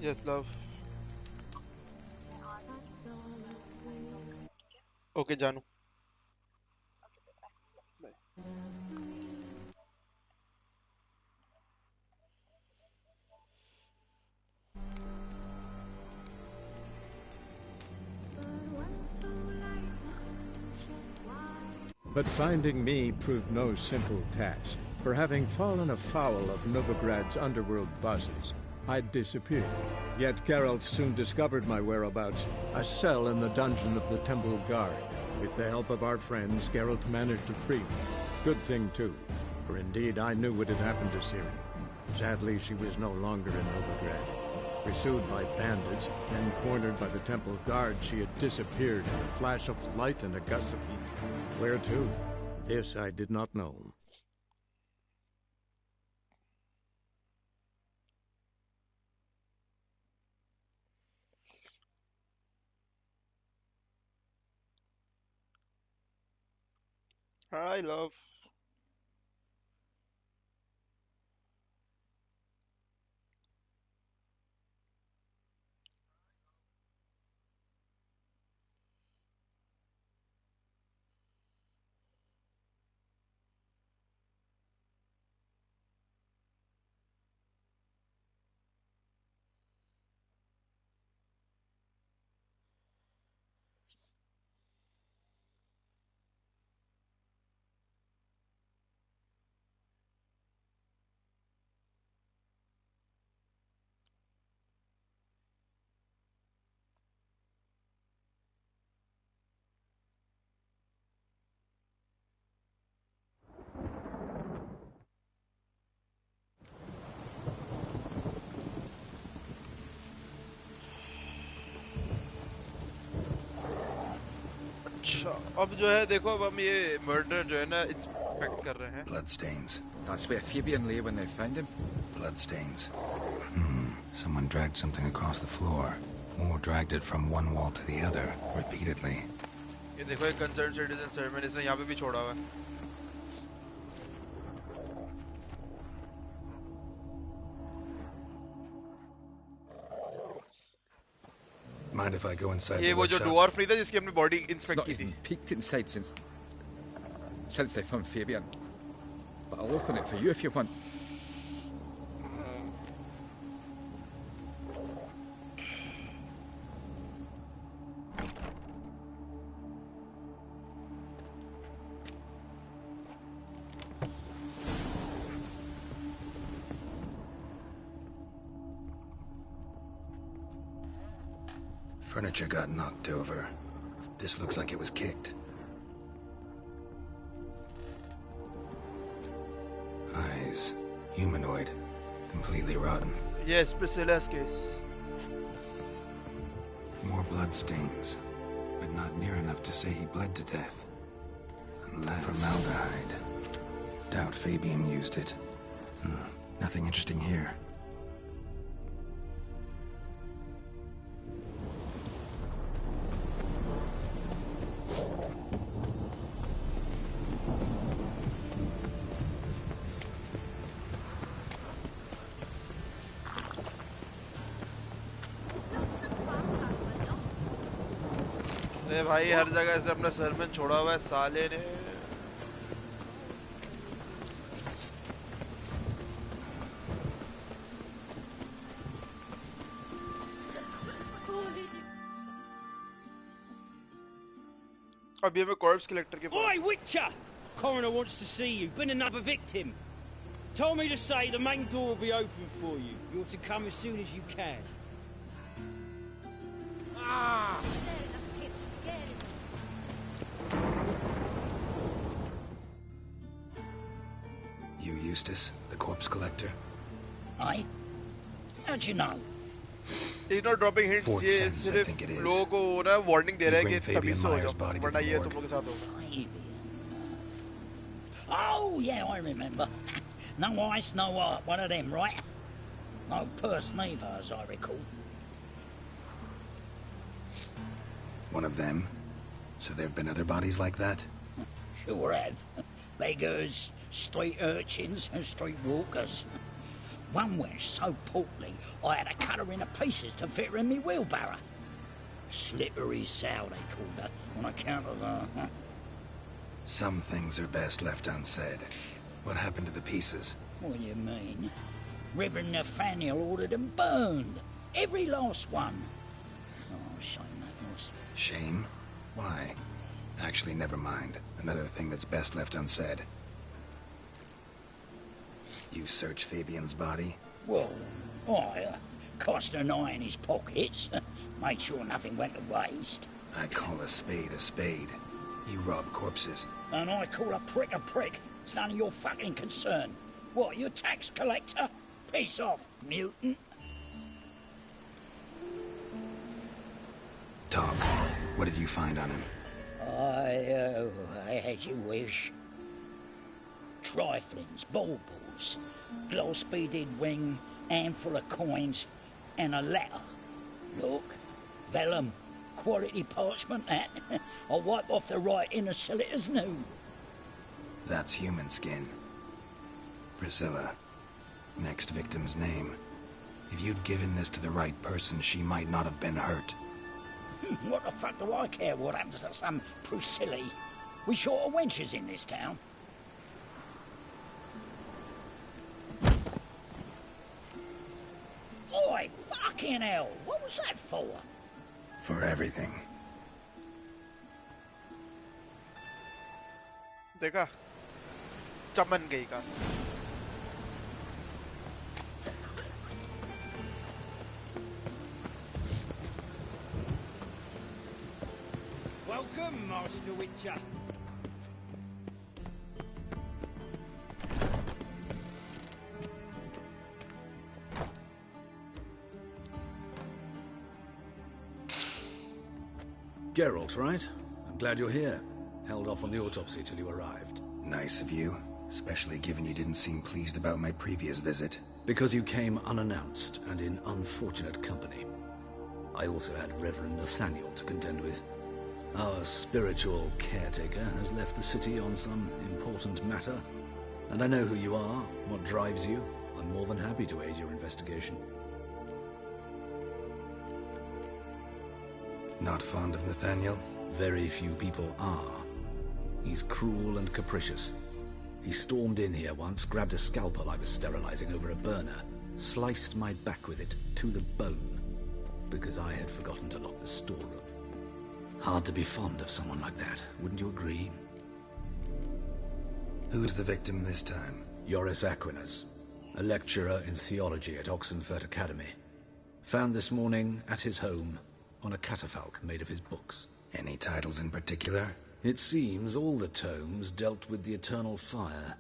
Yes, love. Okay, Janu. But finding me proved no simple task, for having fallen afoul of Novigrad's underworld bosses, I'd disappeared. Yet Geralt soon discovered my whereabouts, a cell in the dungeon of the Temple Guard. With the help of our friends, Geralt managed to free me. Good thing, too, for indeed I knew what had happened to Ciri. Sadly, she was no longer in Novigrad. Pursued by bandits, then cornered by the Temple Guard, she had disappeared in a flash of light and a gust of heat. Where to? This I did not know. Hi, love. अच्छा अब जो है देखो अब हम ये murder जो है ना इंस्पेक्ट कर रहे हैं Bloodstains. That's where Fabian lay when they found him. Bloodstains. Someone dragged something across the floor. Or dragged it from one wall to the other, repeatedly. ये देखो एक कंसर्न सिटीजन सर्विस इसने यहाँ पे भी छोड़ा हुआ है Mind if I go inside ये the वो जो workshop? डवार्फ नहीं था जिसकी हमने बॉडी It's इंस्पेक्ट not की थी even peeked inside since they found Fabian. But I'll open it for you if you want. Furniture got knocked over. This looks like it was kicked. Eyes. Humanoid. Completely rotten. Yes, Priscilla's case. More blood stains. But not near enough to say he bled to death. Unless... Formaldehyde. Doubt Fabian used it. Nothing interesting here. अरे भाई हर जगह से अपना सरमन छोड़ा हुआ है साले ने अभी हमें कॉर्प्स कलेक्टर के Oi, Witcher! Coroner wants to see you. Been another victim. Told me to say the main door will be open for you. You're to come as soon as you can. Ah! You, Eustace, the corpse collector? Aye? How'd you know? He's not dropping hints. Fourth ये sense, I सिर्फ think it is. लोगों को ना warning दे रहा है You कि bring तभी Fabian सो Meyer's जाओ body to वरना the ये morgue. तुम लोग के साथ होगा Fabian. Oh, yeah, I remember. No ice, no art. One of them, right? No purse neither, as I recall. One of them? So there have been other bodies like that? Sure have. Beggars, street urchins, and street walkers. One went so portly, I had to cut her into pieces to fit her in me wheelbarrow. Slippery sow, they called her, on account of her. Some things are best left unsaid. What happened to the pieces? What do you mean? Reverend Nathaniel ordered them burned. Every last one. Oh, shame that was. Shame? Why? Actually, never mind. Another thing that's best left unsaid. You search Fabian's body? Well, I cast an eye in his pockets. Made sure nothing went to waste. I call a spade a spade. You rob corpses. And I call a prick a prick. It's none of your fucking concern. What, you a tax collector? Piss off, mutant. Talk. What did you find on him? I had you wish. Triflings, baubles, gloss-beaded ring, handful of coins, and a letter. Look, vellum, quality parchment, that. I'll wipe off the writing and sell it as new. That's human skin. Priscilla. Next victim's name. If you'd given this to the right person, she might not have been hurt. What the fuck do I care what happens to some Priscilla? We short of wenches in this town. Oi, fucking hell! What was that for? For everything. देखा चमन गई का Welcome, Master Witcher. Geralt, right? I'm glad you're here. Held off on the autopsy till you arrived. Nice of you, especially given you didn't seem pleased about my previous visit. Because you came unannounced and in unfortunate company. I also had Reverend Nathaniel to contend with. Our spiritual caretaker has left the city on some important matter. And I know who you are, what drives you. I'm more than happy to aid your investigation. Not fond of Nathaniel? Very few people are. He's cruel and capricious. He stormed in here once, grabbed a scalpel I was sterilizing over a burner, sliced my back with it to the bone, because I had forgotten to lock the storeroom. Hard to be fond of someone like that, wouldn't you agree? Who's the victim this time? Joris Aquinas, a lecturer in theology at Oxenfurt Academy. Found this morning at his home on a catafalque made of his books. Any titles in particular? It seems all the tomes dealt with the eternal fire.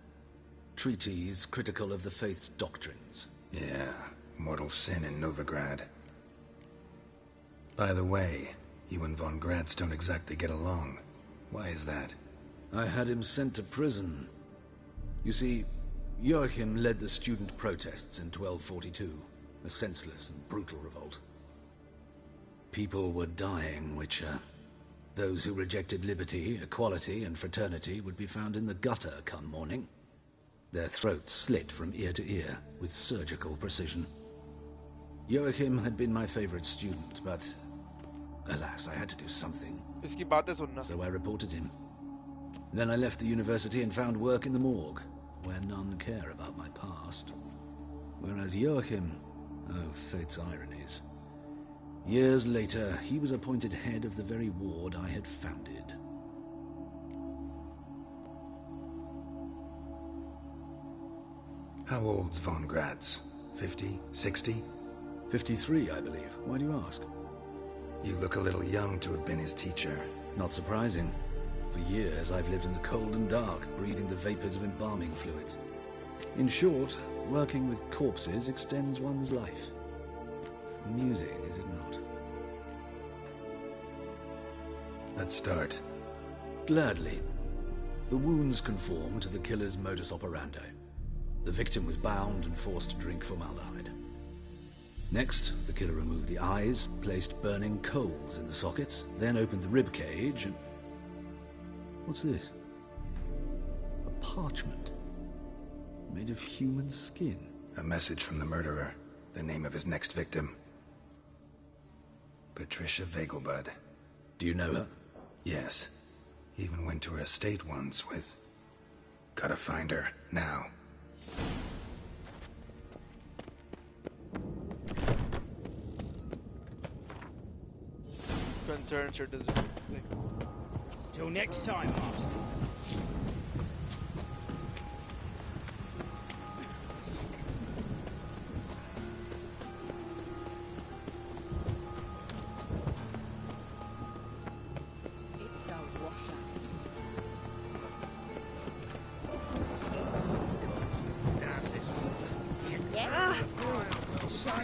Treatises critical of the faith's doctrines. Yeah, mortal sin in Novigrad. By the way, you and von Gratz don't exactly get along. Why is that? I had him sent to prison. You see, Joachim led the student protests in 1242, a senseless and brutal revolt. People were dying, Witcher. Those who rejected liberty, equality, and fraternity would be found in the gutter come morning. Their throats slit from ear to ear with surgical precision. Joachim had been my favorite student, but alas, I had to do something. इसकी बातें सुनना So I reported him. Then I left the university and found work in the morgue, where none care about my past. Whereas Joachim, oh, fate's ironies. Years later, he was appointed head of the very ward I had founded. How old's von Gratz? 50? 60? 53, I believe. Why do you ask? You look a little young to have been his teacher. Not surprising. For years, I've lived in the cold and dark, breathing the vapors of embalming fluids. In short, working with corpses extends one's life. Amusing, is it not? Let's start. Gladly. The wounds conform to the killer's modus operandi. The victim was bound and forced to drink formaldehyde. Next, the killer removed the eyes, placed burning coals in the sockets, then opened the rib cage and... What's this? A parchment. Made of human skin. A message from the murderer. The name of his next victim. Patricia Vegelbud. Do you know her? Yes. Even went to her estate once with... Gotta find her, now. Concerned citizen. Till next time, Master. It's a washout.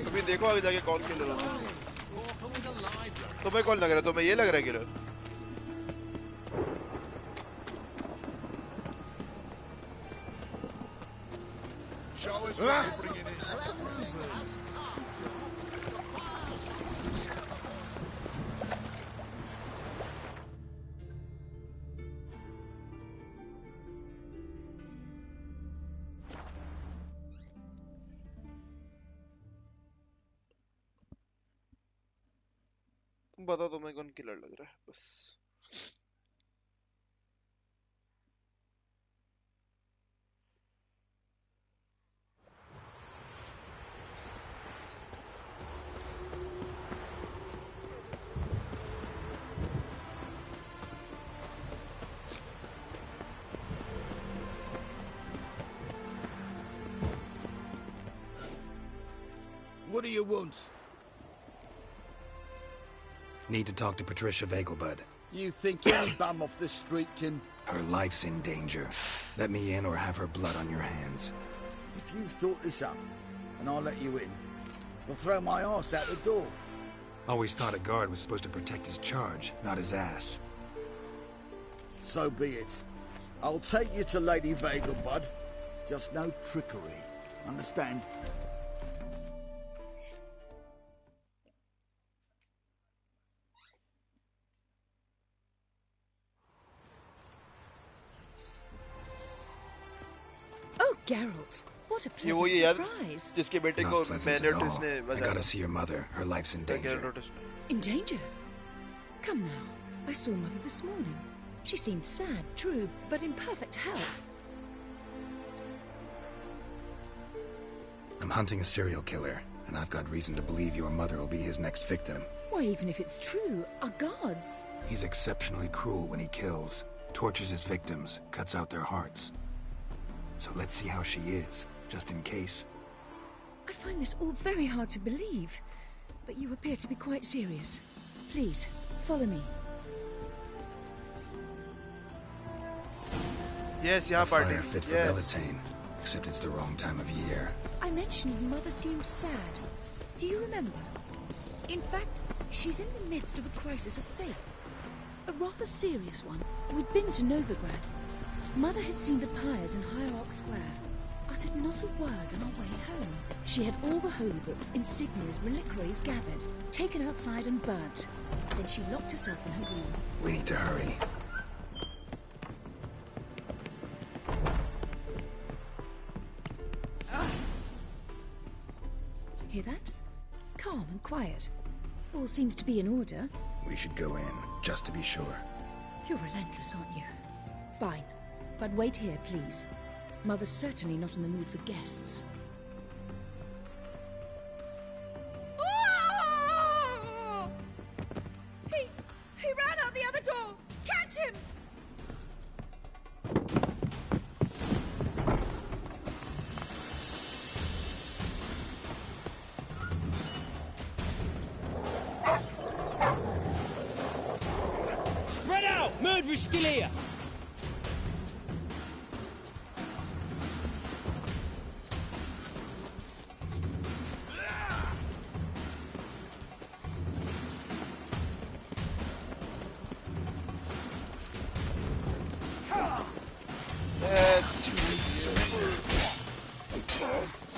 अभी देखो आगे जाके कौन killer होता है। तुम्हें कौन लग रहा है? तुम्हें ये लग रहा है किलर? तुम बताओ तुम्हें कौन किलर लग रहा है बस। What do you want? Need to talk to Patricia Vegelbud. You think any bum off the street can... Her life's in danger. Let me in or have her blood on your hands. If you thought this up, and I'll let you in, I'll throw my arse out the door. Always thought a guard was supposed to protect his charge, not his ass. So be it. I'll take you to Lady Vegelbud. Just no trickery. Understand? Oh, Geralt, what a ये वो pleasant ये याद surprise. जिसके बेटे को Not pleasant at मैनोटिस all. ने I बचाया gotta see your mother. Her life's in danger. मैनोटिस ने। In danger? Come now. I saw Mother this morning. She seemed sad, true, but in perfect health. I'm hunting a serial killer, and I've got reason to believe your mother will be his next victim. Why, even if it's true, our guards... He's exceptionally cruel when he kills, tortures his victims, cuts out their hearts. So let's see how she is, just in case. I find this all very hard to believe, but you appear to be quite serious. Please, follow me. Yes, A यहाँ party. fire fit for Yes. Bellatane, except it's the wrong time of year. I mentioned Mother seemed sad. Do you remember? In fact, she's in the midst of a crisis of faith. A rather serious one. We'd been to Novigrad. Mother had seen the pyres in Hierarch Square. Uttered not a word on our way home. She had all the holy books, insignias, reliquaries gathered, taken outside and burnt. Then she locked herself in her room. We need to hurry. Hear that? Calm and quiet. All seems to be in order. We should go in, just to be sure. You're relentless, aren't you? Fine. But wait here, please. Mother's certainly not in the mood for guests. He ran out the other door! Catch him! Spread out! Murderer's still here!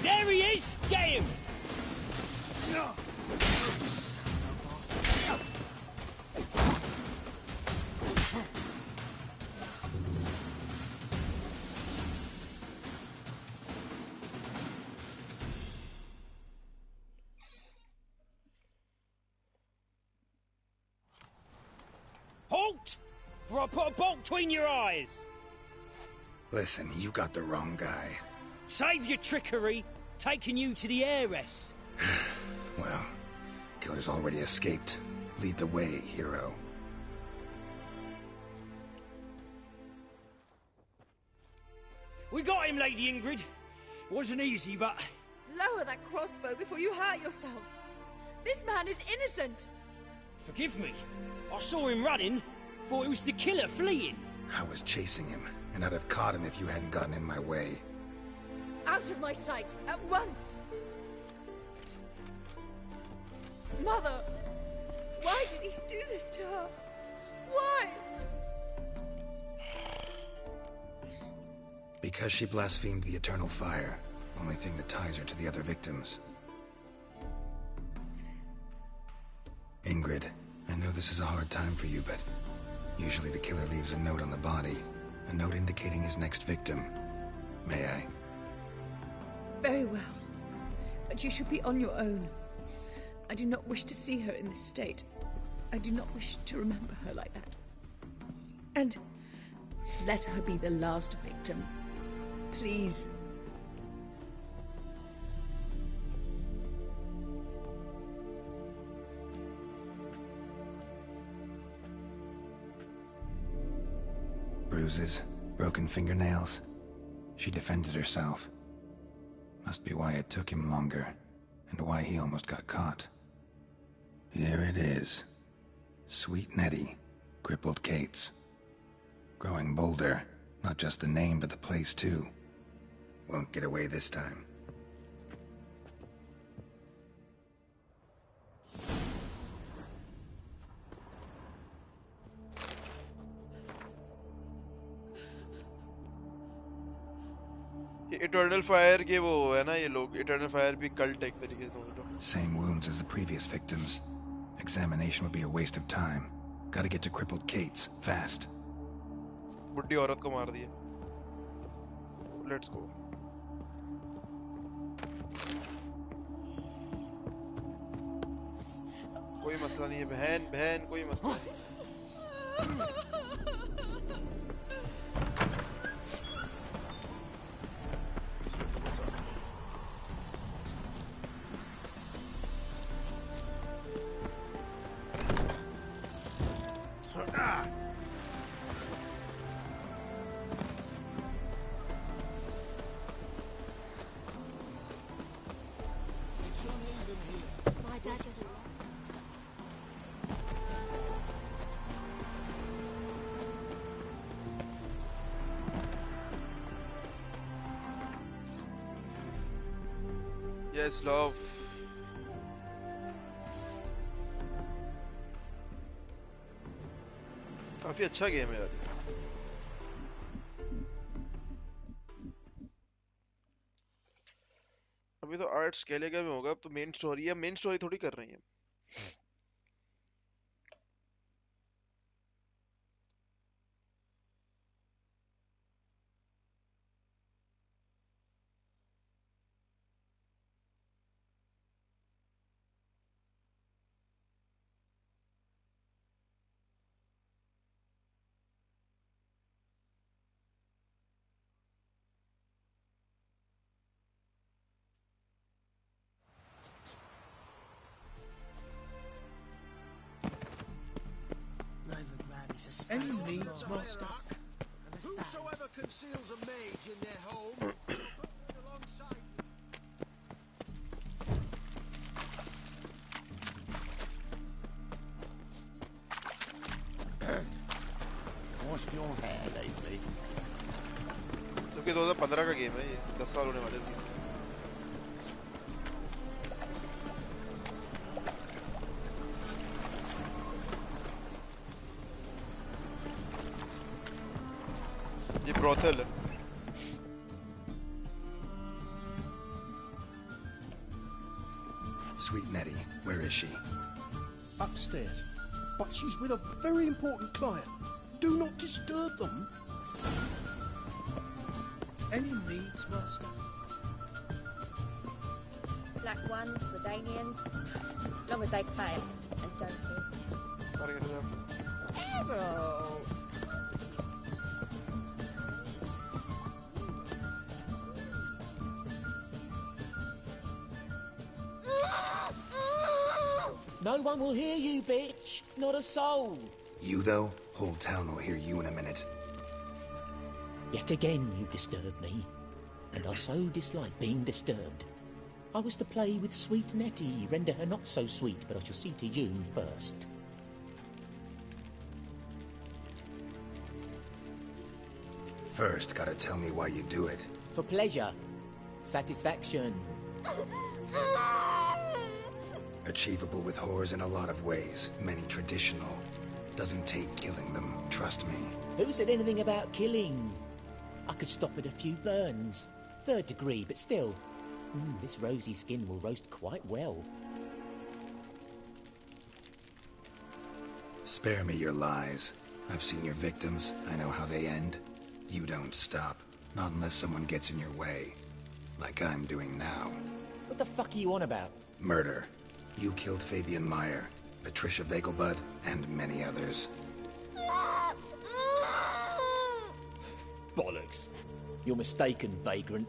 There he is! Get him! Halt! For I put a bolt between your eyes. Listen, you got the wrong guy. Save your trickery, taking you to the heiress. Well, killer's already escaped. Lead the way, hero. We got him, Lady Ingrid. It wasn't easy, but... Lower that crossbow before you hurt yourself. This man is innocent. Forgive me. I saw him running. Thought it was the killer fleeing. I was chasing him, and I'd have caught him if you hadn't gotten in my way. Out of my sight, at once! Mother! Why did he do this to her? Why? Because she blasphemed the eternal fire. Only thing that ties her to the other victims. Ingrid, I know this is a hard time for you, but usually the killer leaves a note on the body. A note indicating his next victim. May I? Very well. But you should be on your own. I do not wish to see her in this state. I do not wish to remember her like that. And let her be the last victim. Please. Bruises, broken fingernails. She defended herself. Must be why it took him longer, and why he almost got caught. Here it is. Sweet Nettie, crippled Kate's. Growing bolder, not just the name but the place too. Won't get away this time. Eternal fire के वो है ना ये लोग eternal fire भी cult एक तरीके से समझ लो Same wounds as the previous victims. Examination would be a waste of time. Gotta get to crippled Kate's fast. बुड्ढी औरत को मार दिया लेट्स गो कोई मसला नहीं है बहन बहन कोई मसला नहीं Yes, love. काफी अच्छा गेम है यार अभी तो आर्ट स्केलेगा में होगा अब तो मेन स्टोरी थोड़ी कर रही है Any needs, Master? Whosoever conceals a mage in their home, alongside What's your hair lately? क्योंकि 2015 का गेम है ये 10 साल होने वाले थे ये ब्रोथल है Sweet Nettie, where is she? Upstairs. But she's with a very important client. Do not disturb them. Any needs, Master? Black ones, Redanians, long as they pay and don't hit. Harold! No one will hear you, bitch. Not a soul. You, though? Whole town will hear you in a minute. Yet again you disturb me. And I so dislike being disturbed. I was to play with sweet Nettie, render her not so sweet, but I shall see to you first. First, gotta tell me why you do it. For pleasure. Satisfaction. Achievable with whores in a lot of ways, many traditional. Doesn't take killing them, trust me. Who said anything about killing? I could stop at a few burns. 3rd degree, but still. This rosy skin will roast quite well. Spare me your lies. I've seen your victims. I know how they end. You don't stop. Not unless someone gets in your way. Like I'm doing now. What the fuck are you on about? Murder. You killed Fabian Meyer, Patricia Vegelbud, and many others. Bollocks. You're mistaken, vagrant.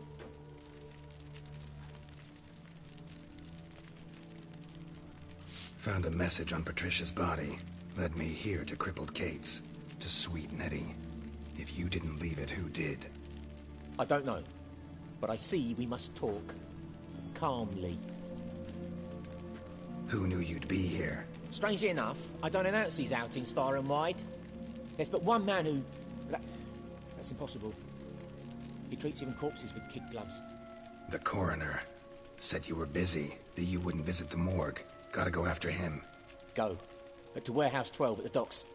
Found a message on Patricia's body. Led me here to crippled Kate's. To sweet Nettie. If you didn't leave it, who did? I don't know. But I see we must talk. Calmly. Who knew you'd be here? Strangely enough, I don't announce these outings far and wide. There's but one man who... That's impossible. He treats even corpses with kid gloves. The coroner. Said you were busy, that you wouldn't visit the morgue. Gotta go after him. Go. To Warehouse 12 at the docks.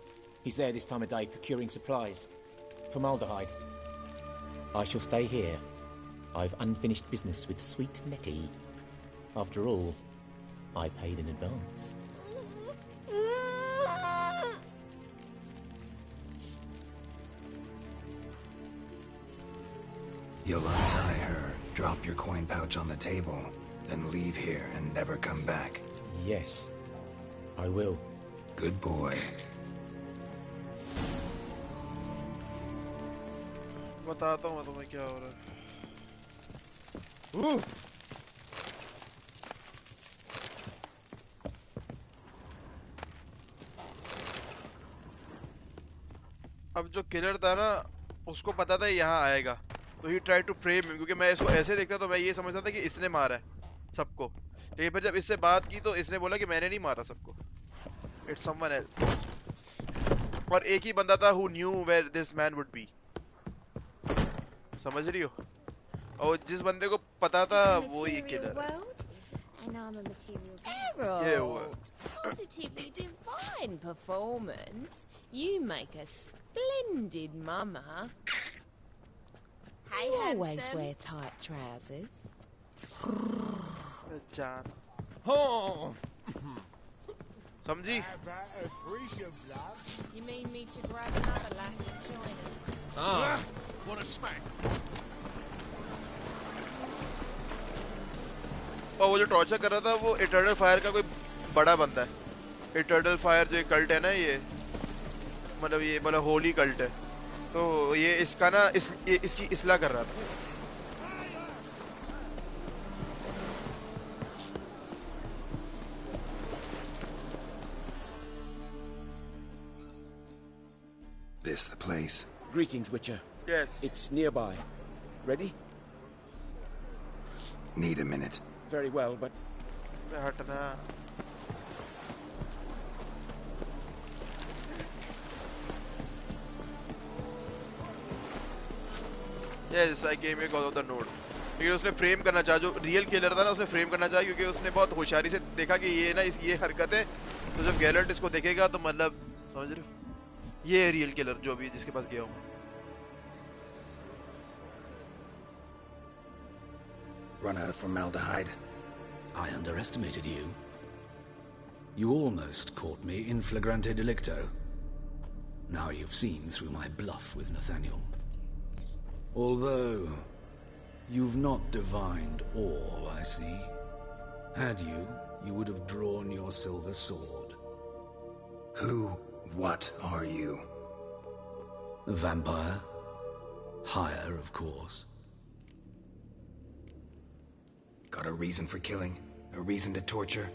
He's there this time of day procuring supplies. Formaldehyde. I shall stay here. I've unfinished business with sweet Nettie. After all, I paid in advance. You'll untie her, drop your coin pouch on the table, then leave here and never come back. Yes, I will. Good boy. बताता हूँ मैं तुम्हें क्या हो रहा है। अब जो किलर था ना, उसको पता था यहाँ आएगा, तो ही ट्राई टू फ्रेम हिम, क्योंकि मैं इसको ऐसे देखता तो मैं ये समझता था कि इसने मारा है सबको, लेकिन फिर जब इससे बात की तो इसने बोला कि मैंने नहीं मारा सबको, इट्स समवन एल्स। और एक ही बंदा था who knew where this man would be, समझ रही हो? और जिस बंदे को पता था वो ही किलर है। And I'm a material Harold. Yeah, Positively divine performance. You make a splendid mama. Hey, always handsome. Wear tight trousers. जान समझी? You mean me to grab another lass to join us? Ah, what a smack! और वो जो torture कर रहा था वो eternal fire का कोई बड़ा बंदा है। इटर्नल फायर जो कल्ट है ना, ये मतलब होली कल्ट है, तो ये इसका ना इसकी इस्लाह कर रहा था। This the place? Greetings, Witcher. Yes. It's nearby. Ready? Need a minute. Very well, but... हटना। Yes, I came here because of the note. लेकिन उसने फ्रेम करना चाहा, जो रियल किलर था ना, उसने फ्रेम करना चाहा क्योंकि उसने बहुत होशियारी से देखा कि ये ना ये हरकत है, तो जब गैलेंट इसको देखेगा तो मतलब समझ रहे हो, ये है रियल किलर जो भी जिसके पास गया हूँ। Run out of formaldehyde. I underestimated you. You almost caught me in flagrante delicto. Now you've seen through my bluff with Nathaniel. Although, you've not divined all, I see. Had you, you would have drawn your silver sword. Who What are you? A vampire. Higher, of course. Got a reason for killing? A reason to torture?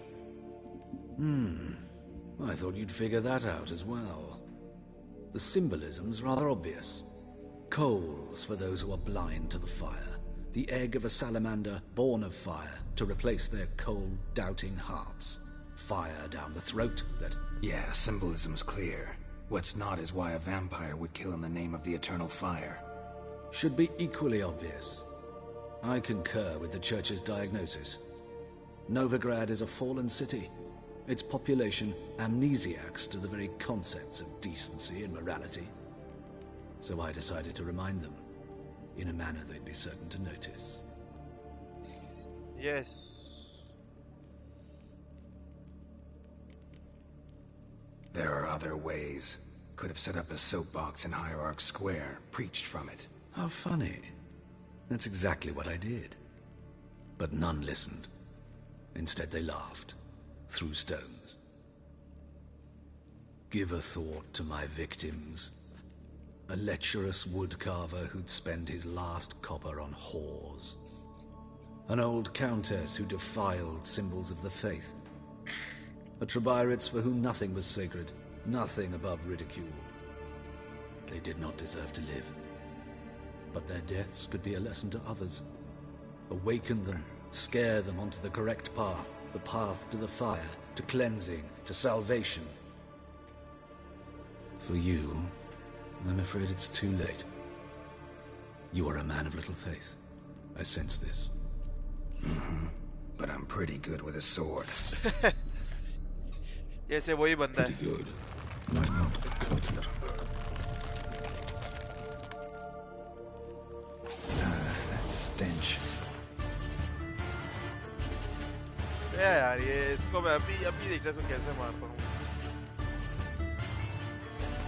I thought you'd figure that out as well. The symbolism's rather obvious. Coals for those who are blind to the fire. The egg of a salamander born of fire to replace their cold, doubting hearts. Fire down the throat that... Yeah, symbolism's clear. What's not is why a vampire would kill in the name of the eternal fire. Should be equally obvious. I concur with the Church's diagnosis. Novigrad is a fallen city. Its population amnesiacs to the very concepts of decency and morality. So I decided to remind them, in a manner they'd be certain to notice. Yes. There are other ways. Could have set up a soapbox in Hierarch Square, preached from it. How funny. That's exactly what I did. But none listened. Instead they laughed. Threw stones. Give a thought to my victims. A lecherous woodcarver who'd spend his last copper on whores. An old countess who defiled symbols of the faith. A Trebirates for whom nothing was sacred, nothing above ridicule. They did not deserve to live. But their deaths could be a lesson to others. Awaken them, scare them onto the correct path, the path to the fire, to cleansing, to salvation. For you, I'm afraid it's too late. You are a man of little faith. I sense this. But I'm pretty good with a sword. ऐसे वही बंदा है. Pretty good. Why not? That stench. यार ये इसको मैं अभी देख रहा हूँ कैसे मारता हूँ.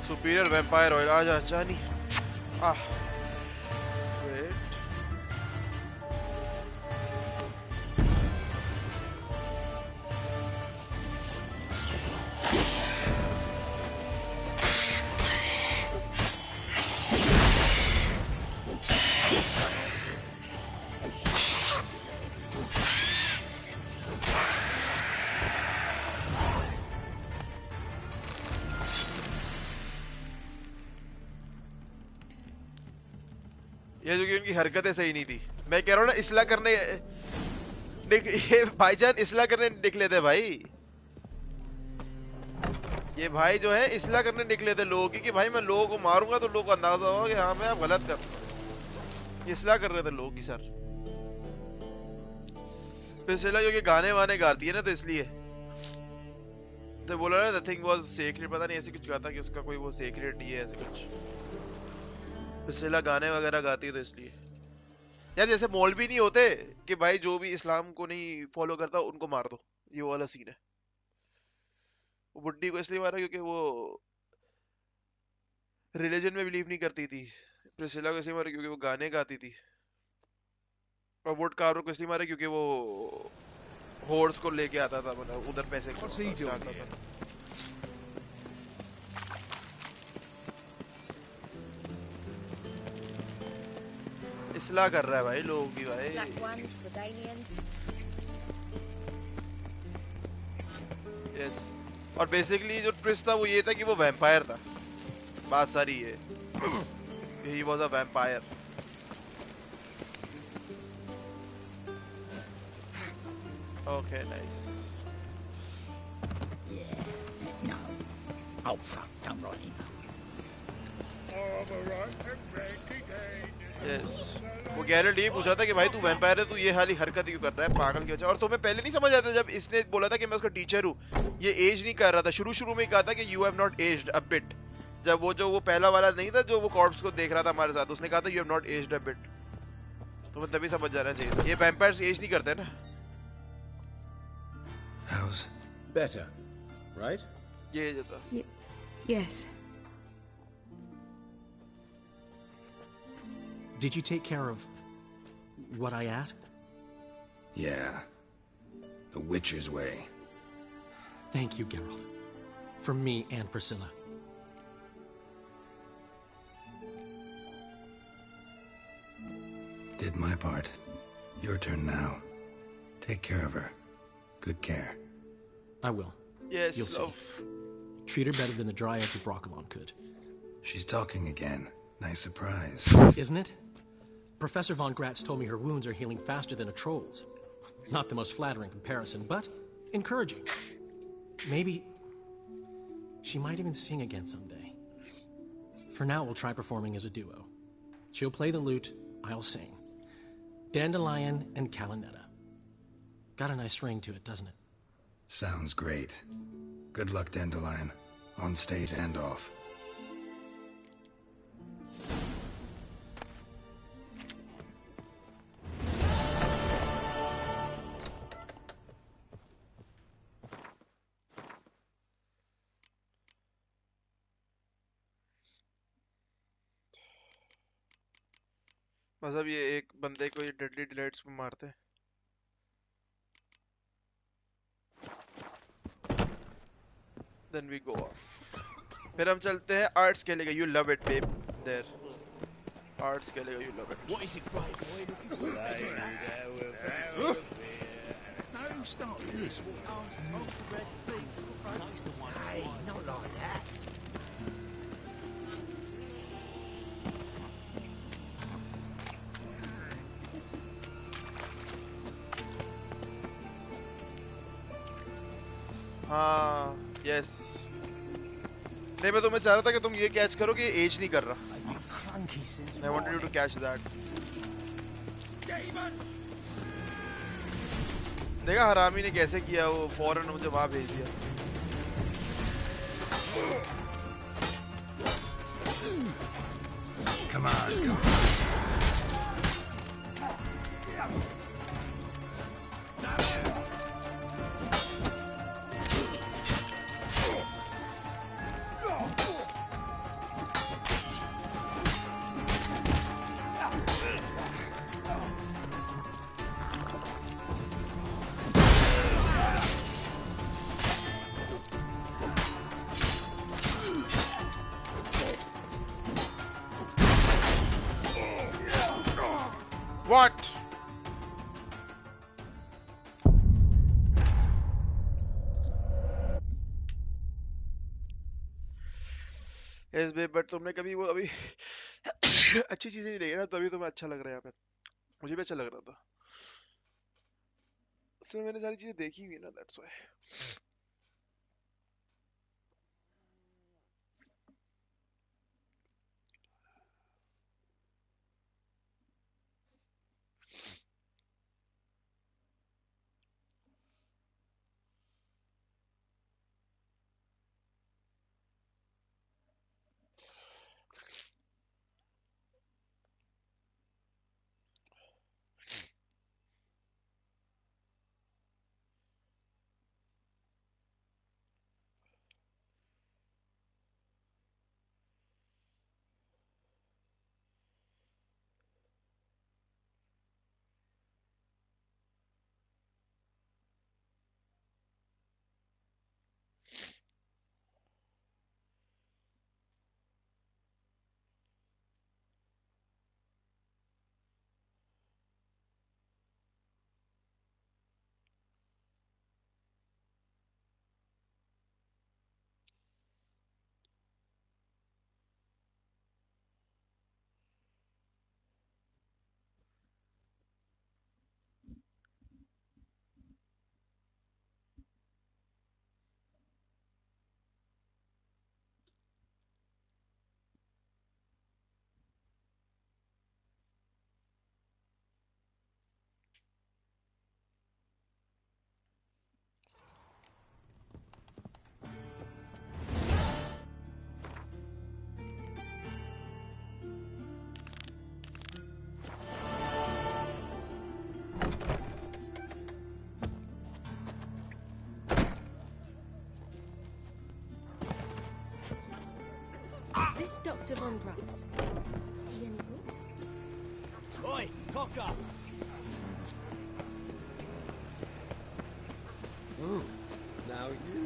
सुपीरियर वैम्पायर ऑयल आजा जानी. वेट. ये जो कि उनकी हरकतें सही नहीं थी. मैं कह रहा हूँ ना इसलाह करने ये भाईजान इसलाह करने निकले थे भाई. ये भाई जो है इसलाह करने निकले थे लोगों की कि भाई मैं लोगों को मारूंगा तो लोगों को अंदाजा होगा कि हाँ मैं आप गलत कर रहा हूँ. इसलाह कर रहे थे लोगों की सर. पिछला जो कि गाने वाने गाती है ना तो इसलिए तो बोला ना द थिंग वाज सेक्रेट. पता नहीं ऐसे कुछ कहा था कि उसका कोई वो सेक्रेट नहीं है ऐसे कुछ. पिछला गाने वगैरह गाती है तो इसलिए. यार जैसे मौलवी नहीं होते कि भाई जो भी इस्लाम को नहीं फॉलो करता उनको मार दो. ये वाला सीन है. वो बुड्ढी को इसलिए मारा क्योंकि वो रिलीजन में बिलीव नहीं करती थी. प्रिसिला को इसलिए मारा क्योंकि वो गाने गाती थी. और वोट कारो को इसलिए मारा क्योंकि वो हॉर्स को लेके आता था. मतलब उधर पैसे आता था. इसलाह कर रहा है भाई लोगों की भाई. यस. और बेसिकली जो ट्विस्ट था वो ये था कि वो वैम्पायर था. बात सारी है. He was a vampire. Okay nice. No. Oh, fuck, don't write him. Yes. वो गैरेल्ट ये पूछ रहा था कि भाई तू वैम्पायर है तू ये हाली हरकत क्यों कर रहा है पागल की वजह. और तुम्हें पहले नहीं समझ आता जब इसने बोला था कि मैं उसका टीचर हूँ. ये एज नहीं कर रहा था. शुरू में ही कहा था कि you have not aged a bit. जब वो पहला वाला नहीं था जो वो कॉर्प्स को देख रहा था हमारे साथ उसने कहा था you have not aged a bit. तुम्हें तभी समझ जाना चाहिए. ये वैम्पायर्स एज नहीं करते ना. How's better, right? ये जो था. Yes. Did you take care of what I asked? Yeah. The Witcher's way. Thank you, Geralt. For me and Priscilla. did my part. Your turn now. Take care of her. Good care. I will. Yes, You'll love. see. Treat her better than the Dryads of Broccolon could. She's talking again. Nice surprise. Isn't it? Professor Von Gratz told me her wounds are healing faster than a troll's. Not the most flattering comparison, but encouraging. Maybe she might even sing again someday. For now, we'll try performing as a duo. She'll play the lute, I'll sing. Dandelion and Calinetta. Got a nice ring to it, doesn't it? Sounds great. Good luck, Dandelion. On stage and off. बस अब ये एक बंदे को ये deadly delights में मारते हैं। Then we go off. फिर हम चलते हैं आर्ट्स खेलेगा। You love it, babe. There. Arts खेलेगा। You love it. What is it, great boy? Looking for? No, start with this one. Hey, not like that. हाँ, yes. नहीं, मैं तुम्हें चाह रहा था कि तुम ये कैच करो कि एज नहीं कर रहा। I wanted you to catch that. देखा हरामी ने कैसे किया, वो फौरन मुझे वहां भेज दिया। Come on, come on. What? Yes, babe, but तुमने कभी वो अभी अच्छी चीजें नहीं देखी ना, तभी तुम्हें अच्छा लग रहा है यहाँ पे। मुझे भी अच्छा लग रहा था। उसमें मैंने सारी चीजें देखी हुई है ना, that's why. This Dr. Von Gratz. Any good? Oi, cock up! Oh, now you.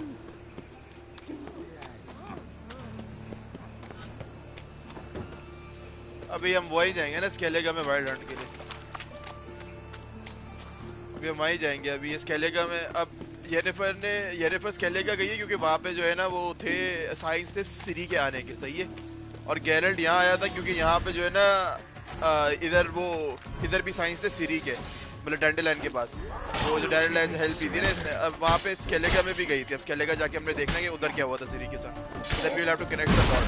अभी हम वही जाएंगे ना स्केलेगा में वाइल्ड हंट के लिए। अभी हम वहीं जाएंगे। अभी स्केलेगा में अब येनिफर स्केलेगा गई है क्योंकि वहाँ पे जो है ना वो थे साइंस थे सिरी के आने के, सही है। और गैरल्ट यहाँ आया था क्योंकि यहाँ पे जो है ना इधर भी साइंस थे सिरी के, मतलब डैंडेलाइन के पास। वो जो डैंडेलाइन हेल्प की थी ना इसने, अब वहाँ पे स्केलेगा में भी गई थी। अब स्केलेगा जाके हमने देखना है कि उधर क्या हुआ था सिरी के साथ। Then we will have to connect the dot.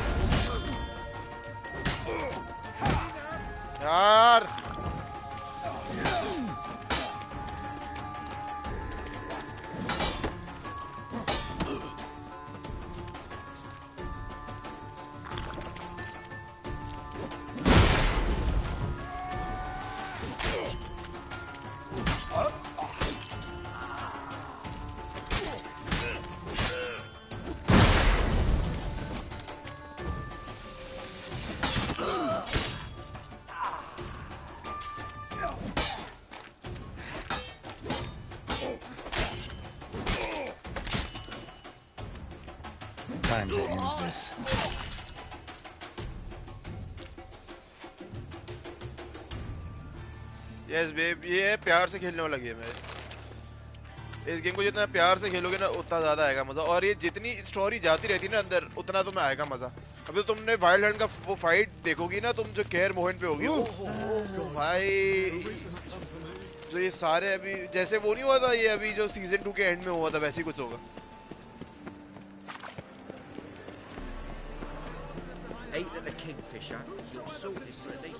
यार Time to end this. Yes babe, ये प्यार से खेलने वाला गेम है। इस गेम को जितना प्यार से खेलोगे ना उतना ज्यादा आएगा मजा, और ये जितनी स्टोरी जाती रहती है ना अंदर उतना तुम्हें आएगा मजा। अभी तो तुमने वाइल्ड हंट का वो फाइट देखोगी ना तुम, जो केयर मोहन पे होगी, तो भाई जो ये सारे अभी जैसे वो नहीं हुआ था ये अभी जो सीजन 2 के एंड में हुआ था वैसे ही कुछ होगा।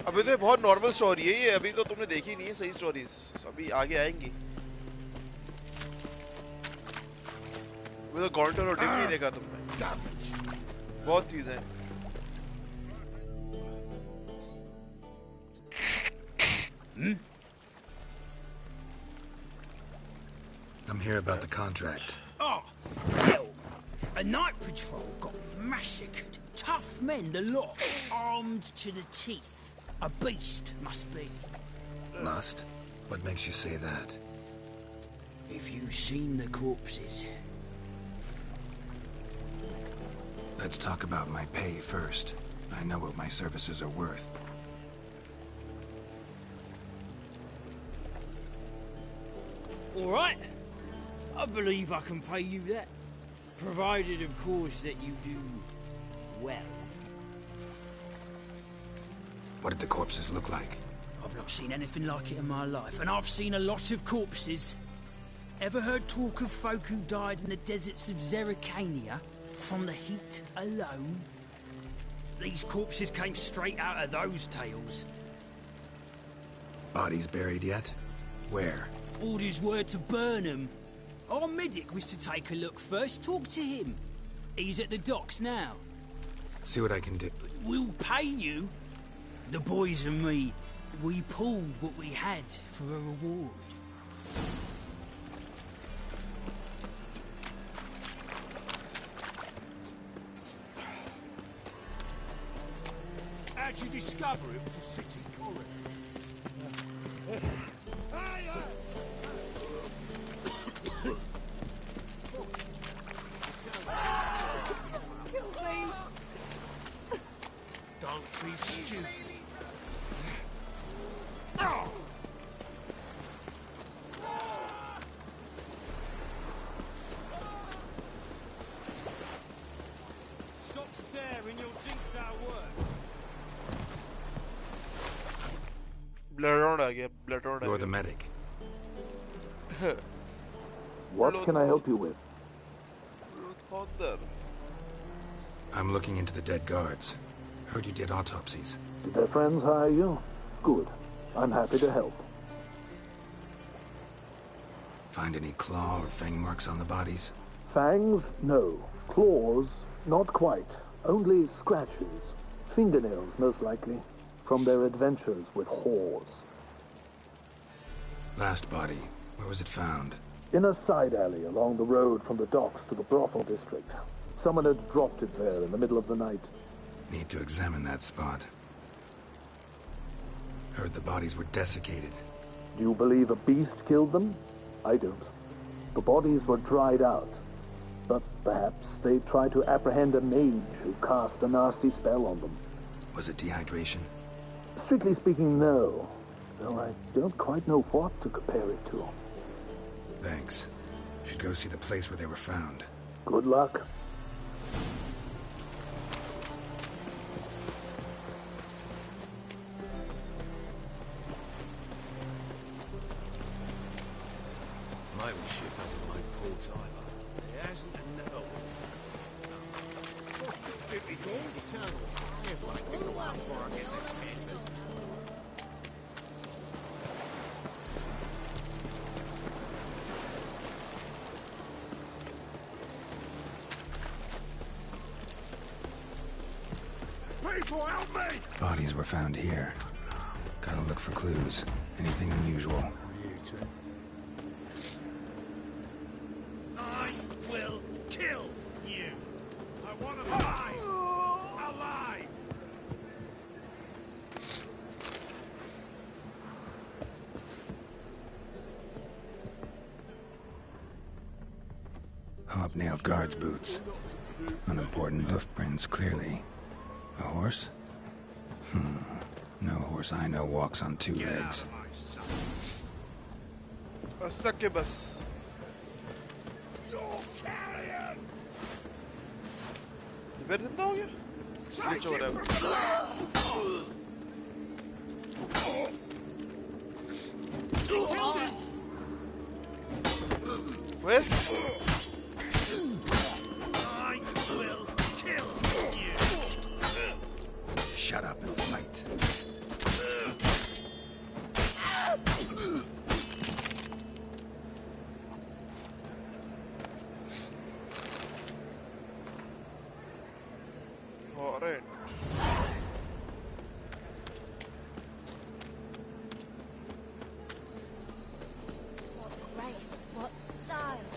अभी तो बहुत नॉर्मल स्टोरी है ये, अभी तो तुमने देखी नहीं है सही स्टोरीज, अभी आगे आएंगी। अभी तो गॉन्टर और डिम नहीं देखा तुमने, बहुत चीजें। I'm here about the contract. Oh, hell. A night patrol got massacred. Tough men, the lot, armed to the teeth. A beast, must be. Must? What makes you say that? If you've seen the corpses. Let's talk about my pay first. I know what my services are worth. All right. I believe I can pay you that. Provided, of course, that you do well. What did the corpses look like? I've not seen anything like it in my life, and I've seen a lot of corpses. Ever heard talk of folk who died in the deserts of Zerrikania from the heat alone? These corpses came straight out of those tales. Bodies buried yet? Where? Orders were to burn them. Our medic was to take a look first, talk to him. He's at the docks now. See what I can do. We'll pay you. The boys and me, we pulled what we had for a reward. How'd you discover it was a city colony? Kill me! Don't be stupid. Stop staring, you'll jinx our work. Blood round आ गया, blood round uh You're गया। the medic. What can I help you with? I'm looking into the dead guards. Heard you did autopsies. Did their friends hire you? Good. I'm happy to help. Find any claw or fang marks on the bodies? Fangs? No. Claws? Not quite. Only scratches. Fingernails, most likely. From their adventures with whores. Last body. Where was it found? In a side alley along the road from the docks to the brothel district. Someone had dropped it there in the middle of the night. Need to examine that spot. Heard the bodies were desiccated. Do you believe a beast killed them? I don't. The bodies were dried out. But perhaps they tried to apprehend a mage who cast a nasty spell on them. Was it dehydration? Strictly speaking, no. Though I don't quite know what to compare it to. Thanks. Should go see the place where they were found. Good luck. My old ship hasn't made port either. It hasn't and never will. Eternal fires like to go out for I get the canvas. People, help me! Bodies were found here. Gotta look for clues. Anything unusual. I will kill you. I want him alive. Alive. Hobnailed guards' boots. Unimportant hoof prints, clearly. A horse? No horse I know walks on two legs. और सके बस फिर जिंदा हो गया नीचे हो रहा है वे I will kill you. Shut up and fight. Alright. What grace, what style.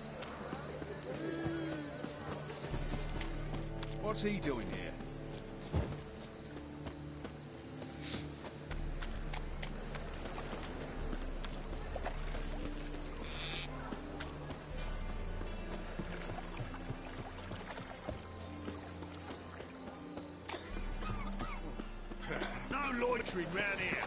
What's he doing here? No loitering round here.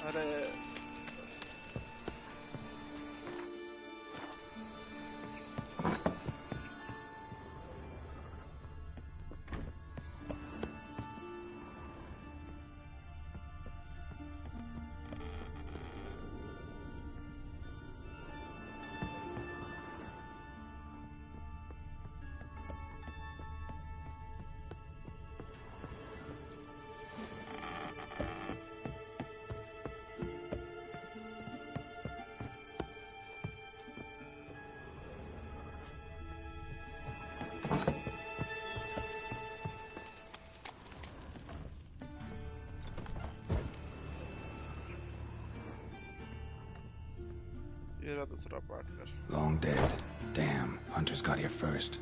अरे ये रहा दूसरा partner Long dead. Damn, hunters got here first.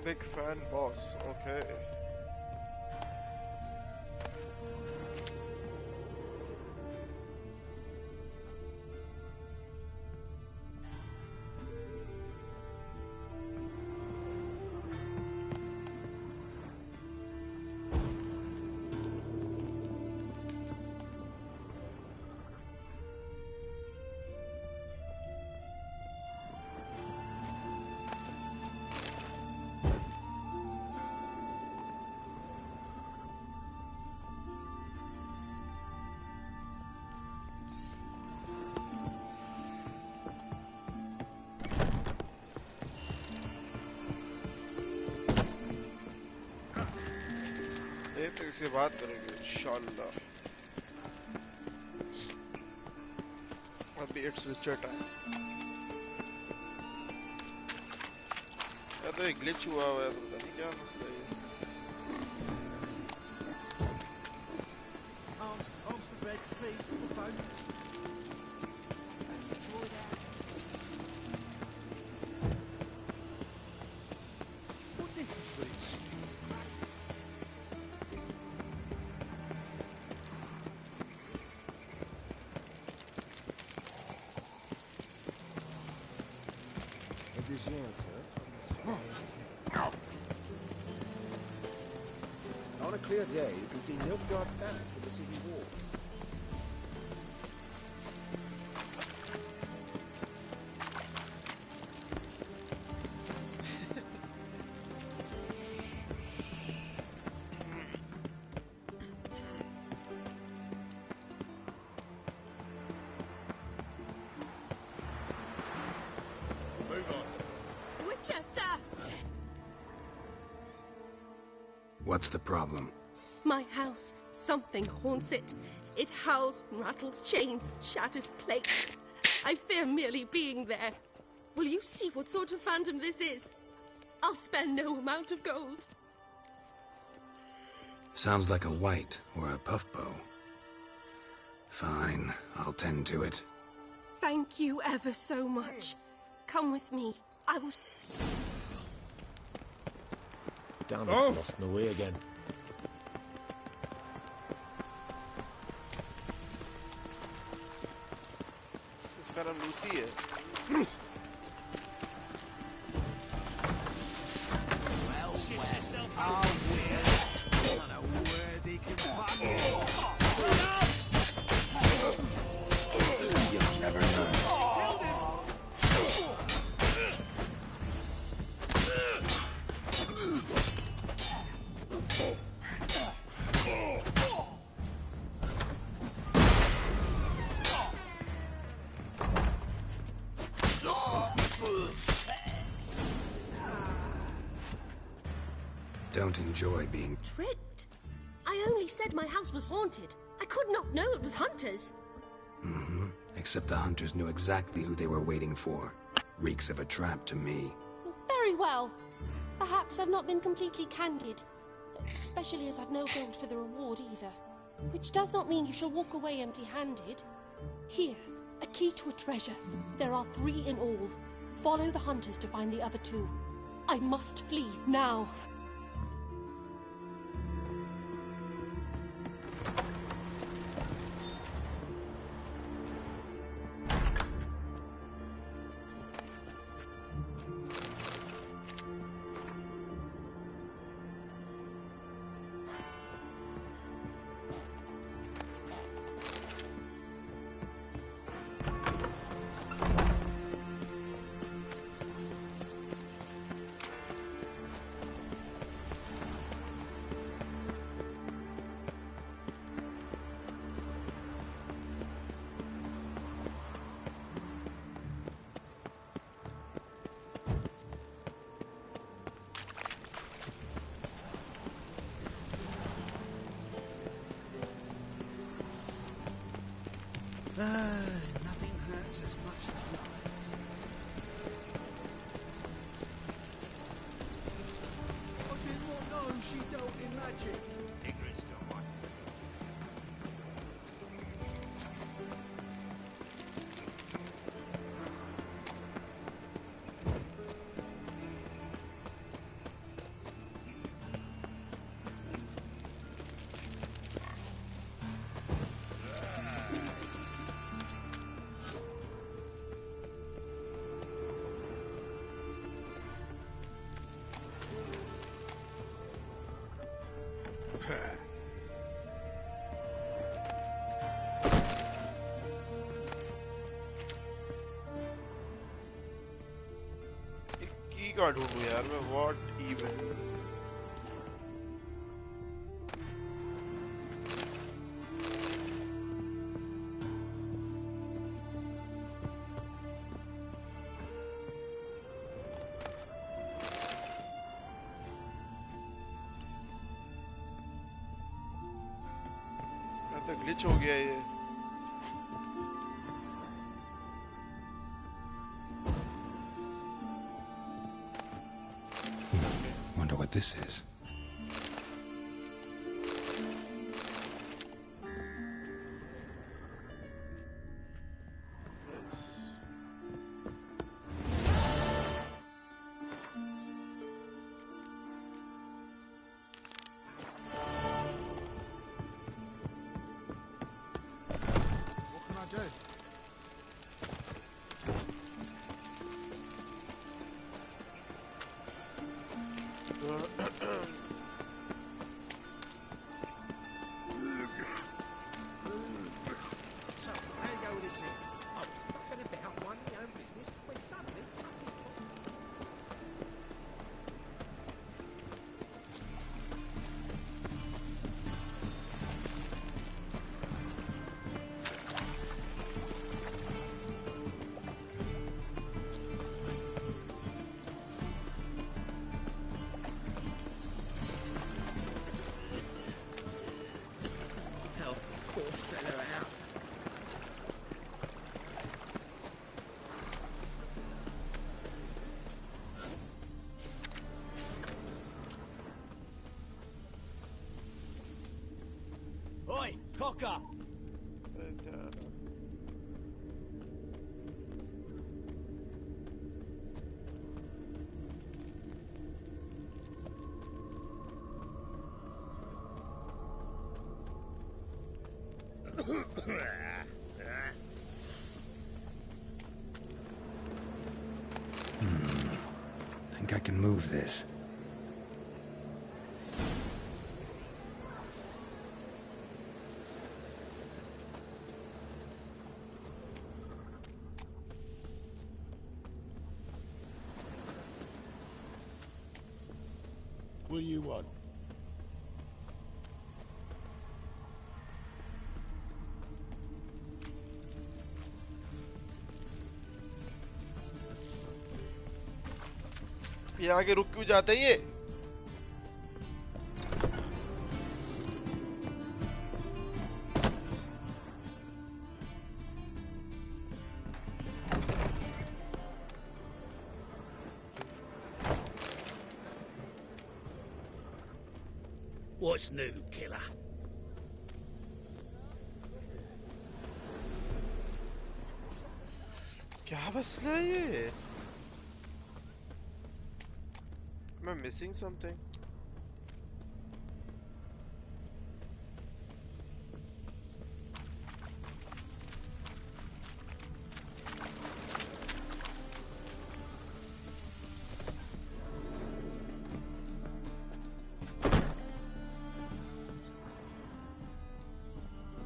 Big fan boss, okay. एक तो इससे बात करेंगे इंशाल्लाह. अभी इट्स रिचर टाइम. या तो एक ग्लिच हुआ हुआ है तो पता नहीं क्या मसला है. Arms for bread, please, on the phone. Draw it out. What difference would it make? A deserter from... On a clear day, you can see Nilfgaard's banners from the city walls. Witcher, sir! What's the problem? My house. Something haunts it. It howls, rattles chains, shatters plates. I fear merely being there. Will you see what sort of phantom this is? I'll spare no amount of gold. Sounds like a white or a puffbow. Fine, I'll tend to it. Thank you ever so much. Come with me. I will... Damn it, I've lost my way again. इसका नाम Lucy है. You'll never learn. Don't enjoy being Tricked? I only said my house was haunted. I could not know it was hunters. Except the hunters knew exactly who they were waiting for. Reeks of a trap to me. Very well. Perhaps I've not been completely candid. Especially as I've no gold for the reward either. Which does not mean you shall walk away empty-handed. Here, a key to a treasure. There are 3 in all. Follow the hunters to find the other 2. I must flee now. Nothing hurts as much as life. I did not know she dealt in magic. Ignorance to what? की का ढूंढूं यार मैं. What even? तो glitch हो गया ये. Wonder what this is. Oi, cocker! Think I can move this. What do you want? ये आगे रुक क्यों जाते हैं ये? What's new, killer? क्या मसला है ये? Am I missing something?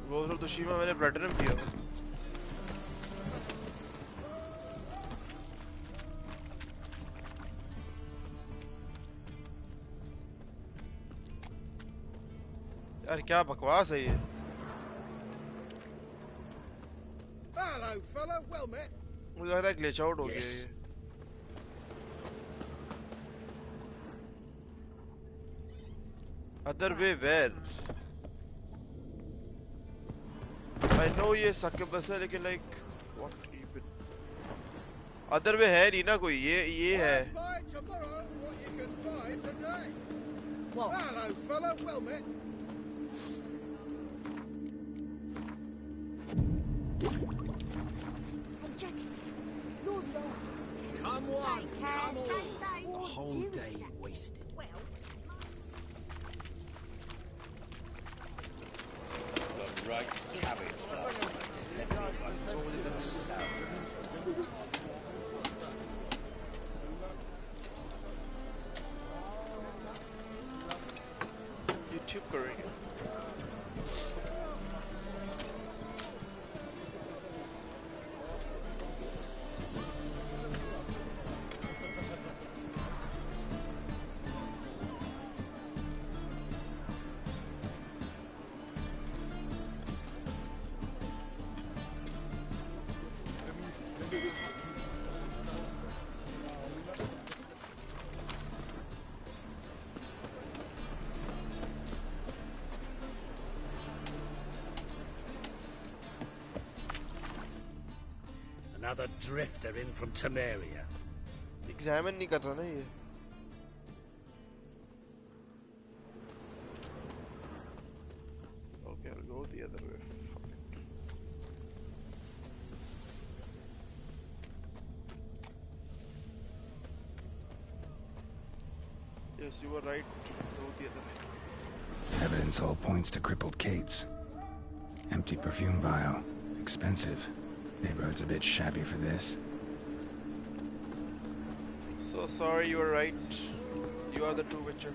वो तो तोशीमा मैंने प्लैटिनम किया था. यार क्या बकवास है ये? Hello, fella. Well met. मुझे लग रहा है ग्लिच आउट हो गया ये. Other way where? I know ये सक्कबस है लेकिन like what even? Other way है नहीं ना कोई. ये है. Buy tomorrow what you can buy today. What? Hello, fella. Well met. Hey, Jackie, you're the artist. Come on, come on. Stay safe. A whole day wasted. The right cabbage. YouTube करेंगे. Another drifter in from Temeria. Examine नहीं कर रहा ना ये. Okay, I'll go the other way. Yes, you were right. Go the other way. Evidence all points to crippled Kate's. Empty perfume vial. Expensive. Neighborhood's a bit shabby for this. So sorry, you were right. You are the true Witcher.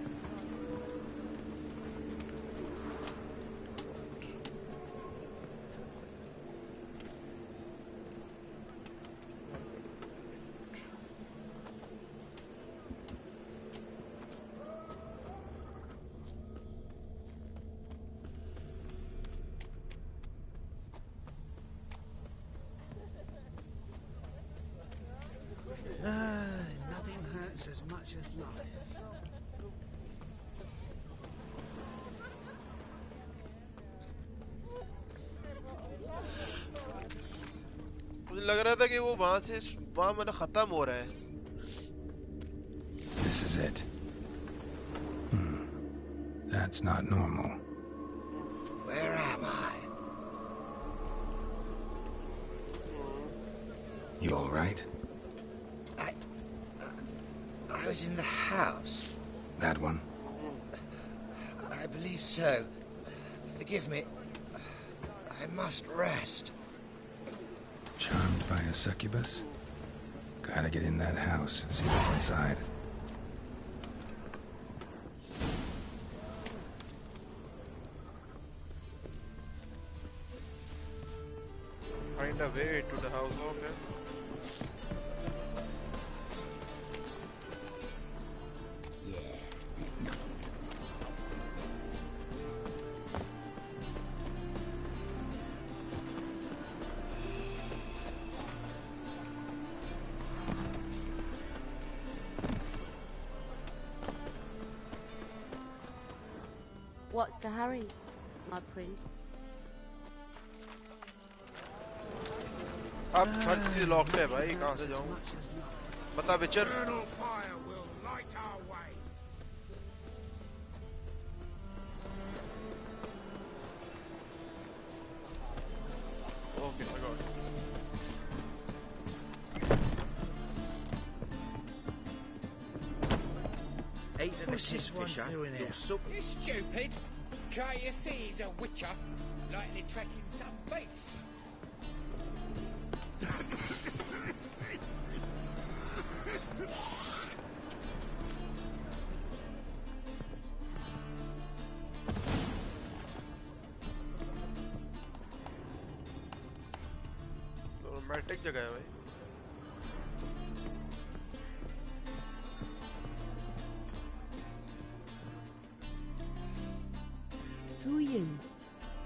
Nothing hurts as much as life. मुझे लग रहा था कि वो वहां से मतलब खत्म हो रहा है. This is it. That's not normal. Where am I? You all right? I was in the house. That one? I believe so. Forgive me. I must rest. Charmed by a succubus? Gotta get in that house, see what's inside. Find a way to the house, okay? What's the hurry, my prince? अब हर चीज locked है भाई, कहाँ से जाऊँ? बता विचर. Eternal fire will light our way. Okay, I got it. What's this one doing here? You're stupid. Can't you see he's a witcher? Likely tracking some beast. Romantic जगह है भाई. Who are you?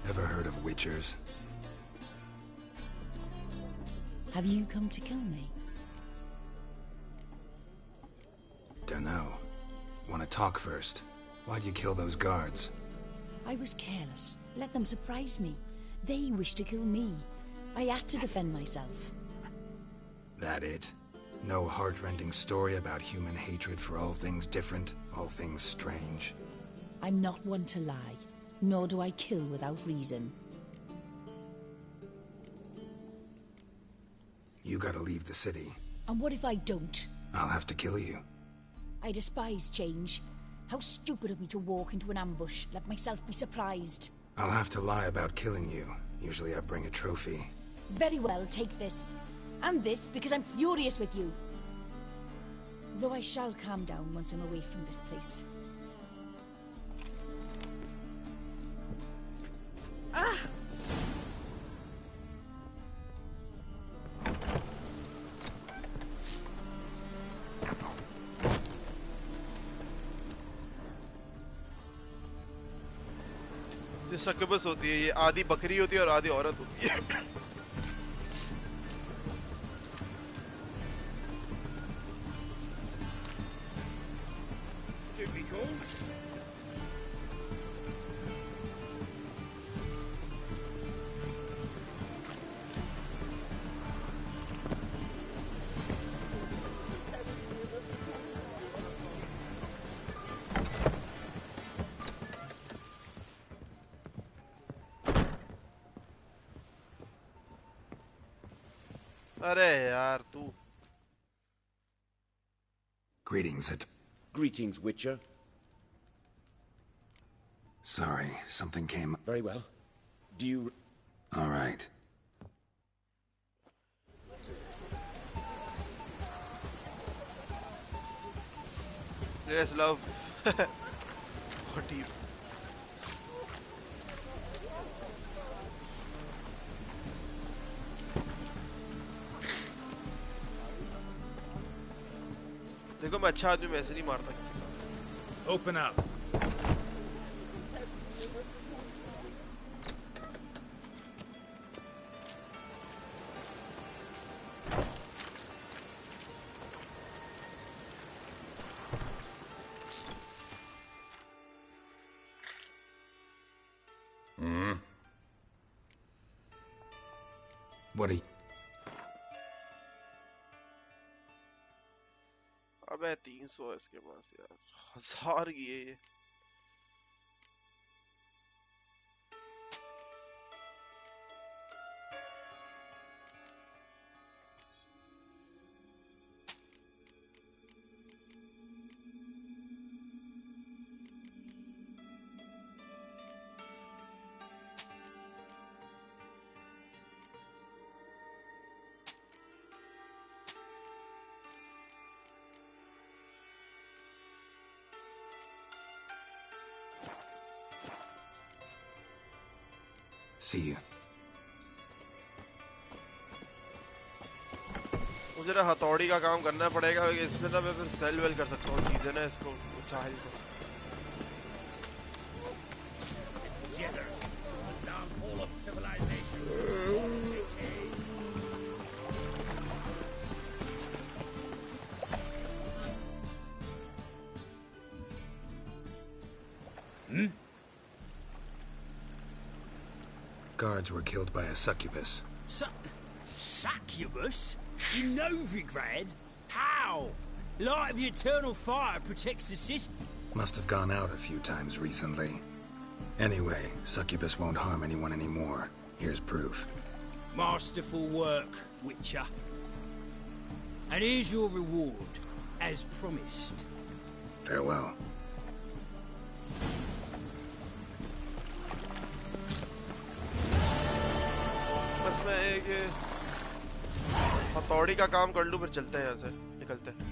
Ever heard of witchers? Have you come to kill me? Dunno. Wanna talk first? Why'd you kill those guards? I was careless. Let them surprise me. They wished to kill me. I had to defend myself. That it? No heart-rending story about human hatred for all things different, all things strange? I'm not one to lie, nor do I kill without reason. You gotta leave the city. And what if I don't? I'll have to kill you. I despise change. How stupid of me to walk into an ambush, let myself be surprised. I'll have to lie about killing you. Usually I bring a trophy. Very well, take this. And this, because I'm furious with you. Though I shall calm down once I'm away from this place. Ah! ये सकबस होती है, ये आधी बकरी होती है और आधी औरत होती है. Typicals. अरे यार तू Greetings at... Greetings, Witcher. Sorry, something came... Very well. Do you... All right. Yes, love. What do you... देखो मैं अच्छा आदमी वैसे नहीं मारता किसी का। Open up. What are you... अबे 300 है इसके पास यार 1000 की है ये See you. मुझे ना हथौड़ी का काम करना पड़ेगा इससे ना मैं फिर सेल वेल कर सकता हूँ चीजें ना इसको चाहे को Guards were killed by a succubus. Succubus? In Novigrad? How? Light of the eternal fire protects the city. Must have gone out a few times recently. Anyway, succubus won't harm anyone anymore. Here's proof. Masterful work, Witcher. And here's your reward, as promised. Farewell. बस मैं एक हथौड़ी का काम कर लूं फिर चलते हैं यहाँ से निकलते हैं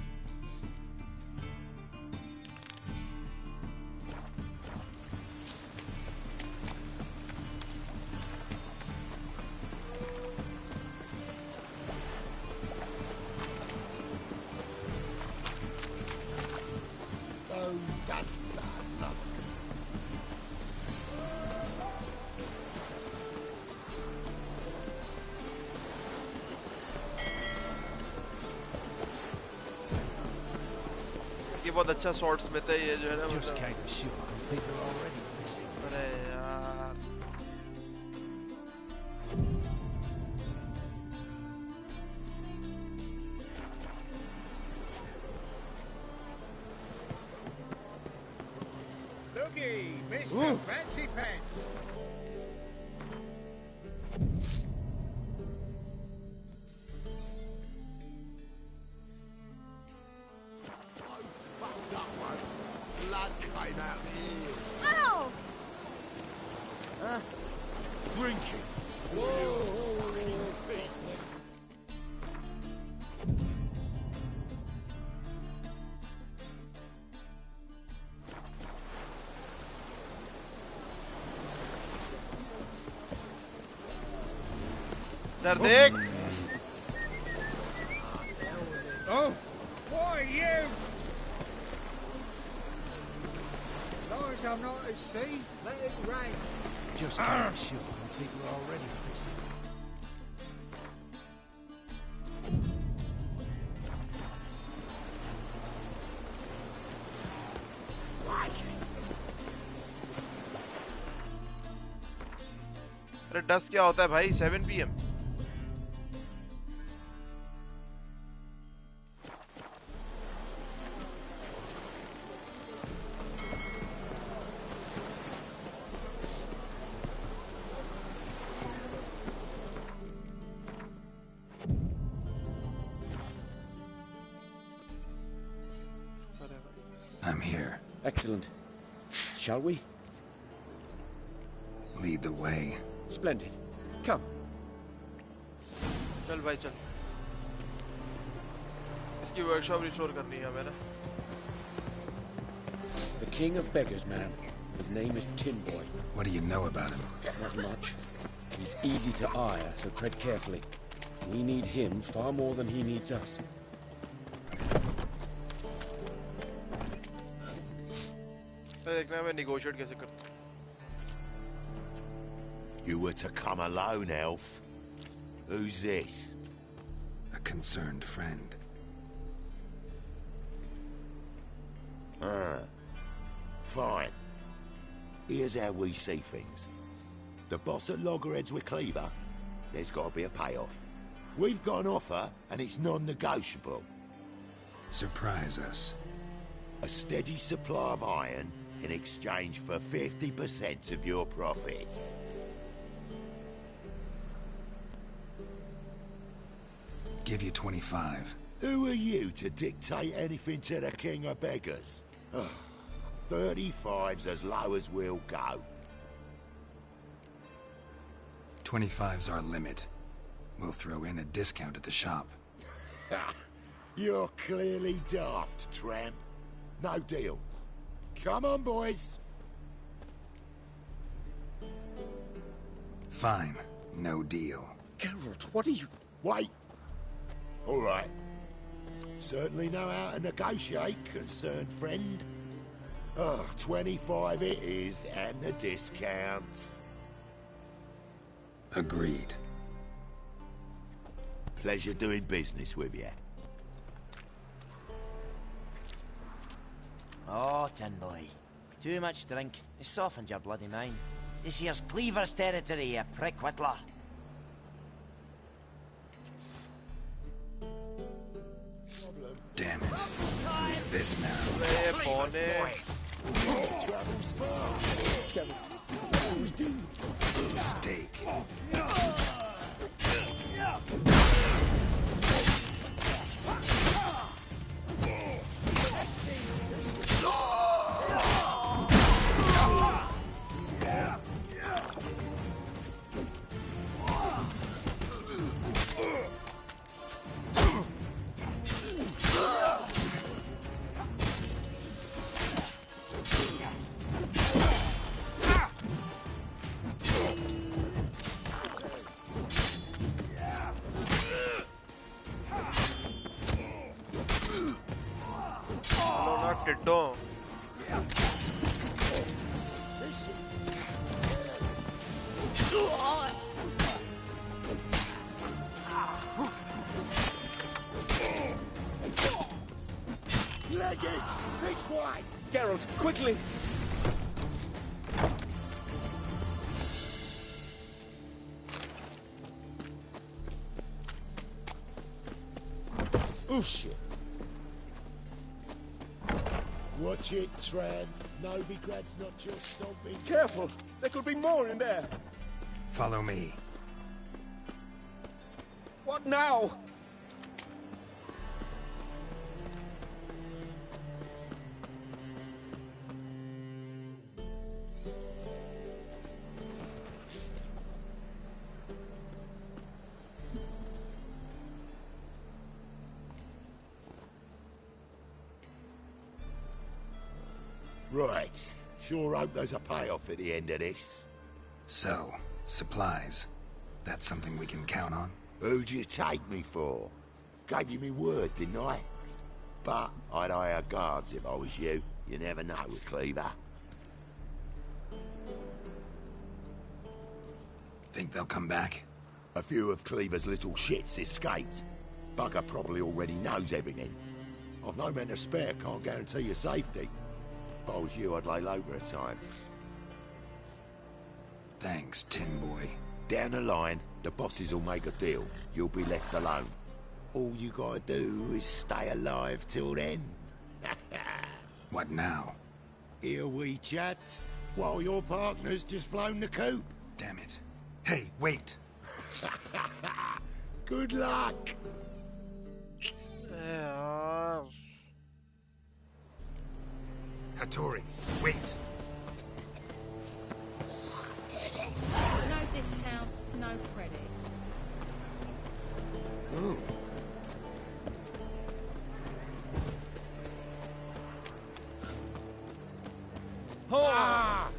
Oh, that's bad luck. ये बहुत अच्छा शॉट्स में था ये जो है ना Just came to shoot. People are already busy. अरे यार Looky, Mr. Fancy Pants. Fucked up one. Blood came out here. Ow! Drinking. Fucking thief. इधर देख Oh, what are you? Long as I'm not at sea, let it rain. Just came to shoot. People are already busy. अरे dust क्या होता है भाई 7 PM I'm here. Excellent. Shall we? Lead the way. Splendid. Come. चल भाई चल. इसकी workshop restore करनी है हमें ना. The king of beggars, man. His name is Tin Boy. What do you know about him? Not much. He's easy to ire, so tread carefully. We need him far more than he needs us. देखना है मैं negotiate कैसे करता हूँ. You were to come alone, elf. Who's this? A concerned friend. Fine. Here's how we see things. The boss at Loggerheads with Cleaver, there's got to be a payoff. We've got an offer, and it's non-negotiable. Surprise us. A steady supply of iron in exchange for 50% of your profits. Give you 25. Who are you to dictate anything to the king of beggars? 35's as low as we'll go. 25's our limit. We'll throw in a discount at the shop. You're clearly daft, tramp. No deal. Come on, boys. Fine. No deal. Geralt, what are you... Wait. All right. Certainly know how to negotiate, concerned friend. 25 it is, and the discount. Agreed. Pleasure doing business with you. Oh, Tin Boy. Too much drink. It's softened your bloody mind. This here's Cleaver's territory, you prick whittler. Damn it. Who's this now? Steak. Don't. Leg it! This way! Geralt, quickly! Oh shit. Watch it, Tran. Novigrad's not your stomping. Careful! There could be more in there! Follow me. What now? Right. Sure hope there's a payoff at the end of this. So, supplies. That's something we can count on? Who'd you take me for? Gave you me word, didn't I? But I'd hire guards if I was you. You never know with Cleaver. Think they'll come back? A few of Cleaver's little shits escaped. Bugger probably already knows everything. I've no men to spare, can't guarantee your safety. If I was you, I'd lay low for a time. Thanks, Tin Boy. Down the line, the bosses will make a deal. You'll be left alone. All you gotta do is stay alive till then. What now? Here we chat, while your partner's just flown the coop. Damn it. Hey, wait! Good luck! Hattori, wait. No discounts, no credit. Ah!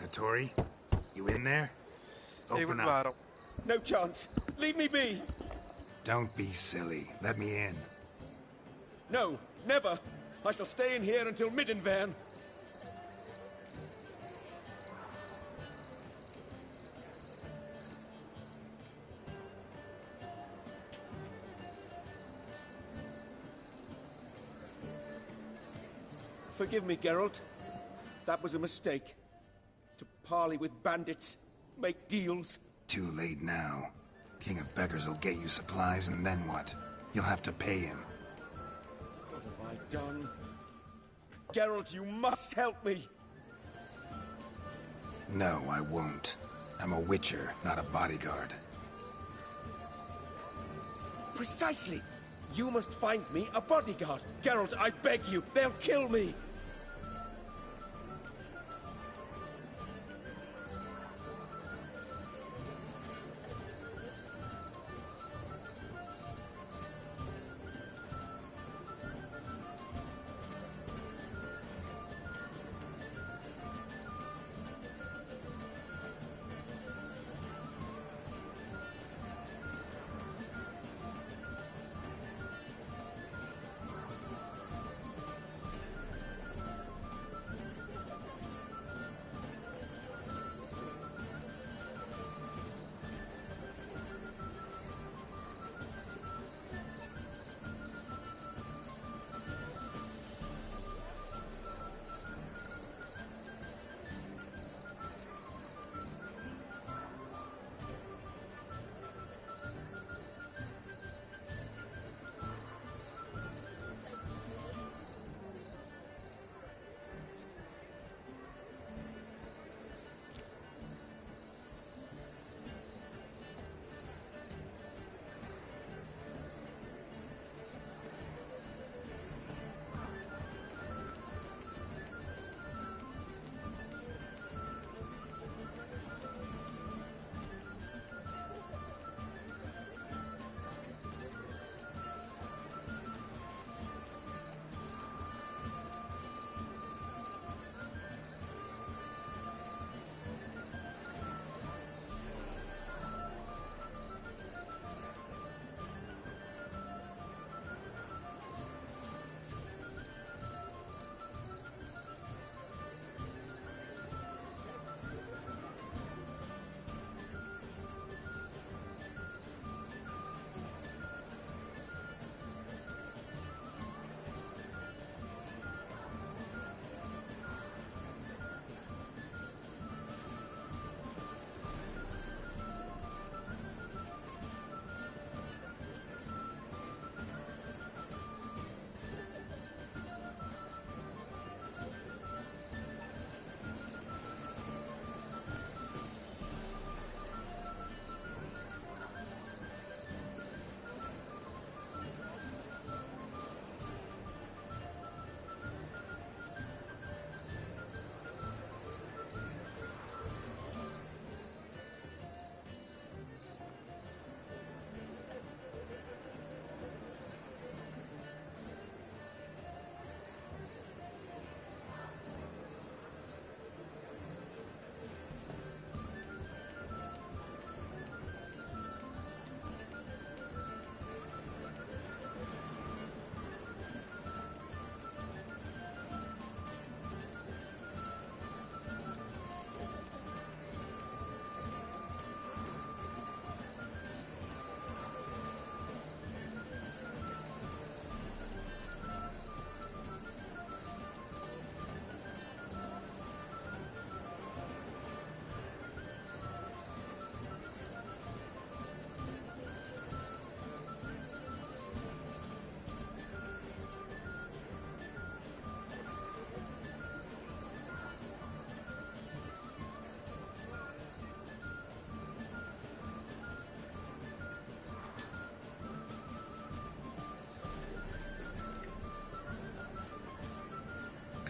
Hattori, you in there? एक Open minute में आ up. रहा हूँ. No chance. Leave me be. Don't be silly. Let me in. No, never. I shall stay in here until Middenvern. Forgive me, Geralt. That was a mistake. To parley with bandits, make deals. Too late now. King of Beggars will get you supplies, and then what? You'll have to pay him. What have I done? Geralt, you must help me! No, I won't. I'm a witcher, not a bodyguard. Precisely! You must find me a bodyguard. Geralt, I beg you, they'll kill me!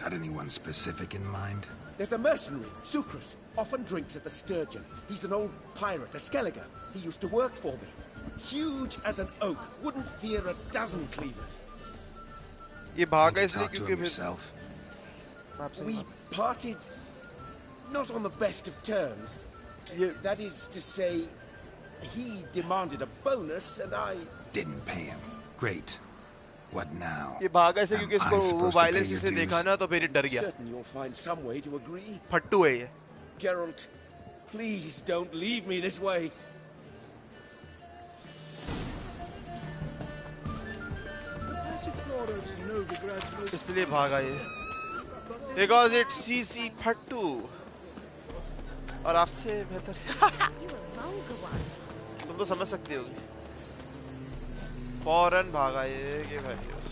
Got anyone specific in mind? There's a mercenary, Sucrus, often drinks at the Sturgeon. He's an old pirate, a Skelliger. He used to work for me. Huge as an oak, wouldn't fear a dozen cleavers. ये भागा Why don't you इसलिए talk to क्योंकि him फिर yourself? We parted not on the best of terms. That is to say, he demanded a bonus and I Didn't pay him. Great. What now? ये भागा इसलिए Am क्योंकि इसको I वो supposed to pay violence your से dues? देखा ना तो फिर ये डर गया. certain you'll find some way to agree. फट्टू है ये. Geralt, please don't leave me this way. इसलिए भागा ये. Because it's CC फट्टू. और आपसे बेहतर. तुम तो समझ सकते होगे. फौरन भागा ये कि भाई बस.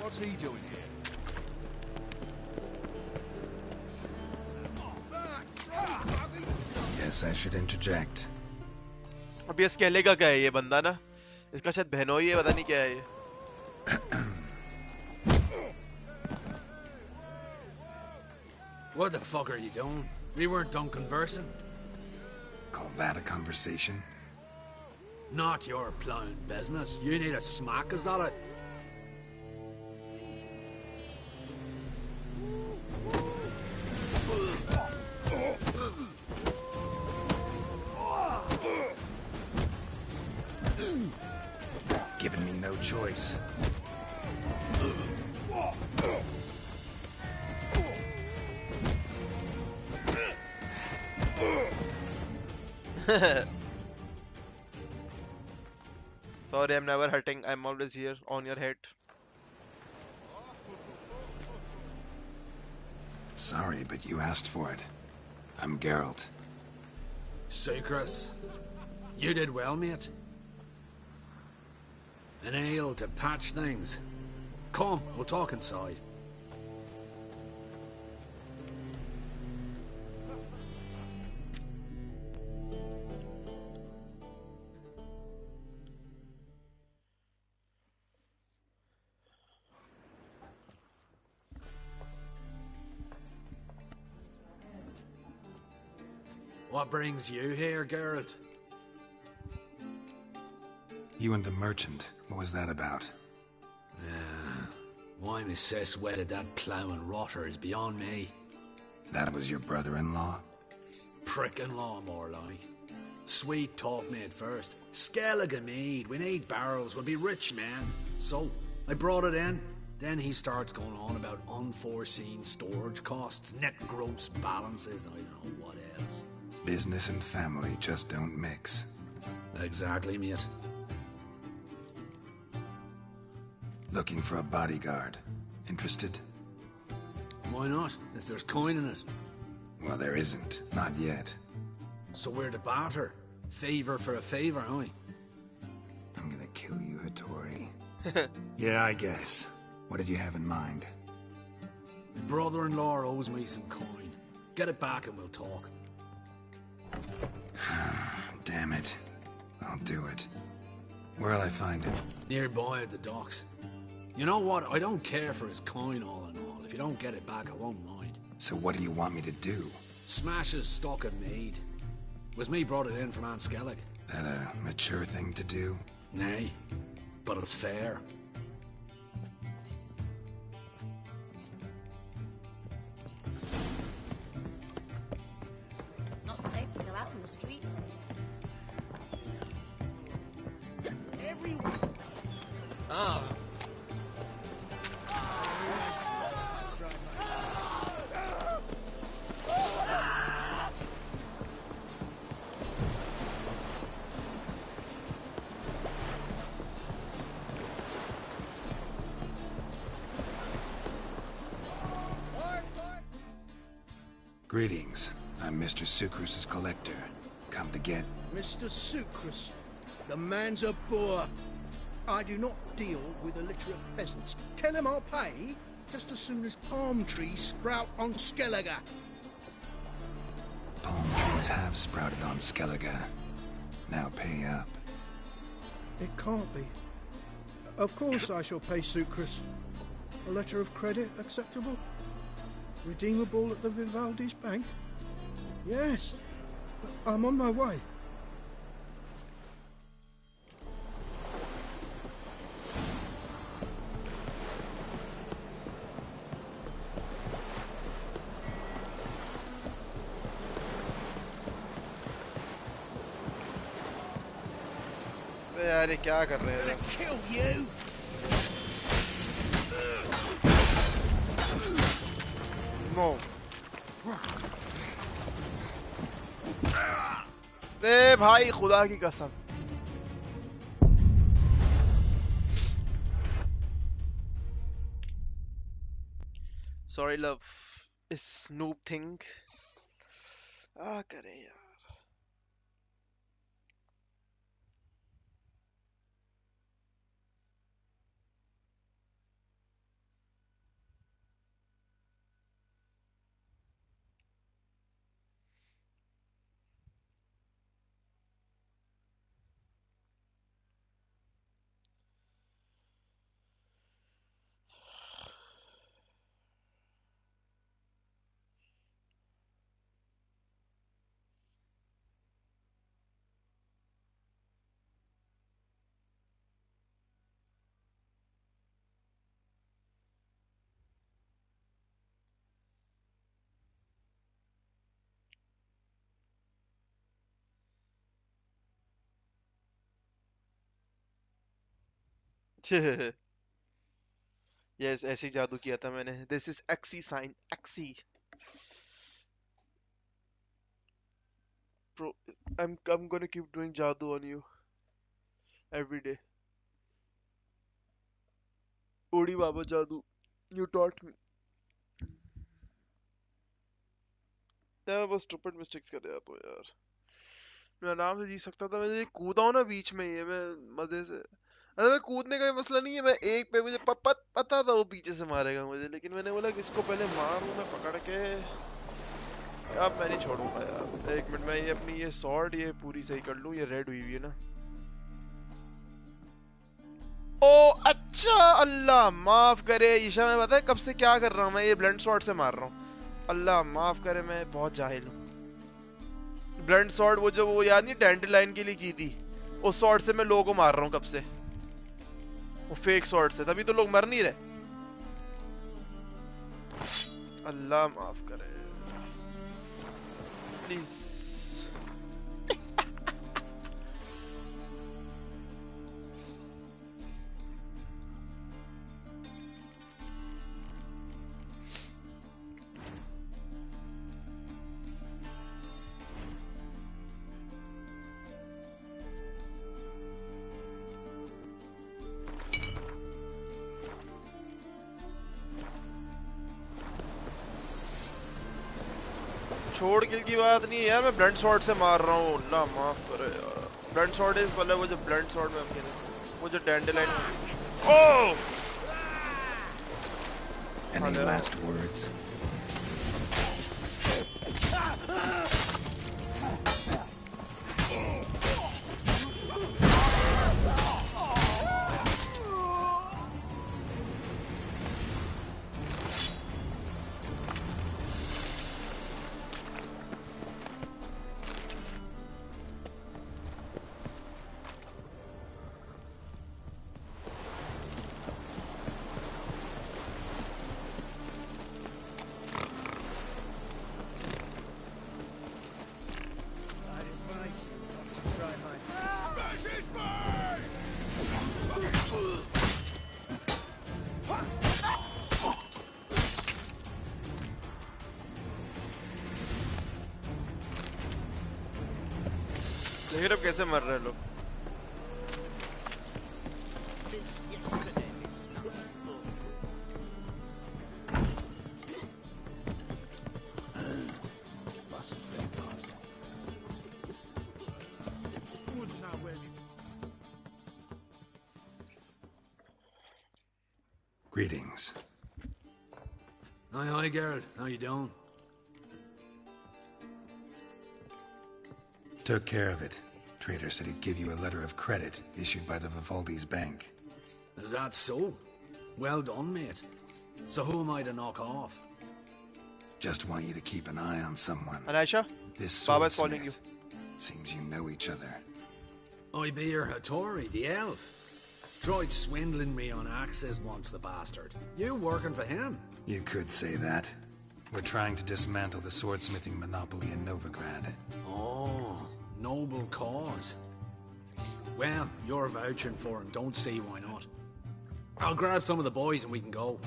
What's he doing here? Yes, I should interject. अब ये स्केले का क्या है ये बंदा ना? इसका शायद बहनोई है, पता नहीं क्या है ये. What the fuck are you doing? We weren't done conversing. Call that a conversation? Not your plowing business. You need a smack us at it. Giving me no choice. Sorry, I'm never hurting. I'm always here on your head. Sorry, but you asked for it. I'm Geralt. Sucrus, you did well, mate. An ale to patch things. Come, we'll talk inside. What brings you here, Geralt? You and the merchant. What was that about? Why Miss Cess wedded that ploughing rotter is beyond me. That was your brother-in-law? Prick-in-law, more like. Sweet talk made first. Skellige mead. We need barrels. We'll be rich men. So, I brought it in. Then he starts going on about unforeseen storage costs, net gross balances, I don't know what else. Business and family just don't mix. Exactly, mate. Looking for a bodyguard. Interested? Why not, if there's coin in it? Well, there isn't. Not yet. So we're to barter. Favor for a favor, aye? I'm gonna kill you, Hattori. Yeah, I guess. What did you have in mind? Brother-in-law owes me some coin. Get it back and we'll talk. Damn it. I'll do it. Where'll I find him? Nearby at the docks. You know what? I don't care for his coin all in all. If you don't get it back, I won't mind. So what do you want me to do? Smash his stock of mead. Was me brought it in from Aunt Skellig. That a mature thing to do? Nay, but it's fair. It's not safe to go out in the streets. Everyone. Ah. Greetings. I'm Mr. Sucrus's collector. Come to get... Mr. Sucrus, the man's a boor. I do not deal with illiterate peasants. Tell him I'll pay just as soon as palm trees sprout on Skellige. Palm trees have sprouted on Skellige. Now pay up. It can't be. Of course I shall pay Sucrus. A letter of credit acceptable? Redeemable at the Vivaldi's bank? Yes. I'm on my way. यार ये क्या कर रहे हैं? Kill you. No. रे भाई खुदा की कसम. Sorry love. Is noob thing. करे यार. यस ऐसे ही जादू किया था मैंने. This is XE sine XE bro. I'm gonna keep doing जादू on you every day. ओडी बाबा जादू. You taught me. यार मैं बस स्टूपिड मिस्टेक्स कर रहा था यार. मैं आराम से जी सकता था. मैं कूदा हूं ना बीच में. ये मैं मजे से. अरे मैं कूदने का मसला नहीं है. मैं एक पे मुझे पता था वो पीछे से मारेगा मुझे. लेकिन मैंने बोला कि इसको पहले मारूं मैं पकड़ के. अब मैं नहीं छोड़ूंगा यार. एक मिनट में ये अपनी ये सॉर्ड ये पूरी सही कर लूं. ये रेड हुई हुई है ना. ओ अच्छा. अल्लाह माफ करे ईशा. मैं पता है कब से क्या कर रहा हूँ. मैं ये ब्लंट सॉर्ड से मार रहा हूँ. अल्लाह माफ करे मैं बहुत जाहिल हूँ. ब्लंट सॉर्ड वो जो वो याद नहीं डैंडलाइन के लिए की थी. उस सॉर्ड से मैं लोगों को मार रहा हूँ कब से. वो फेक सॉर्ड से. तभी तो लोग मर नहीं रहे. अल्लाह माफ करे प्लीज. छोड़ किल की बात नहीं है यार. मैं ब्लंट सॉर्ड से मार रहा हूँ. अल्लाह माफ करे यार. ब्लंट सॉर्ड इज मतलब वो जो ब्लंट सॉर्ड में हम खेले वो जो डैंडलाइन. ओह Any last words? देखिए अब कैसे मर रहे हैं लोग. Greetings. Hi, Geralt. How you doing? Took care of it. Trader said he'd give you a letter of credit issued by the Vivaldi's bank. Is that so? Well done, mate. So who am I to knock off? Just want you to keep an eye on someone. Anisha, This Baba is calling you. Seems you know each other. I be your Hattori, the elf. Tried swindling me on access once, the bastard. You working for him? You could say that. We're trying to dismantle the swordsmithing monopoly in Novigrad. Oh, noble cause. Well, you're vouching for him, don't see why not. I'll grab some of the boys and we can go.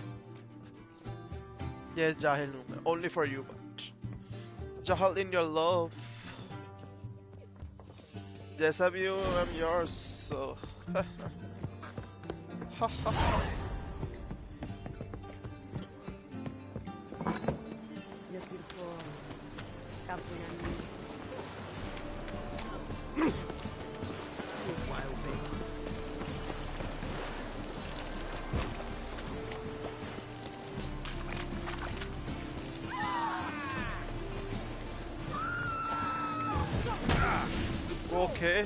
Yes, Jahil, only for you, but Jahal in your love. Jaisa bhi ho, I'm yours. So, Looking for something unusual. okay.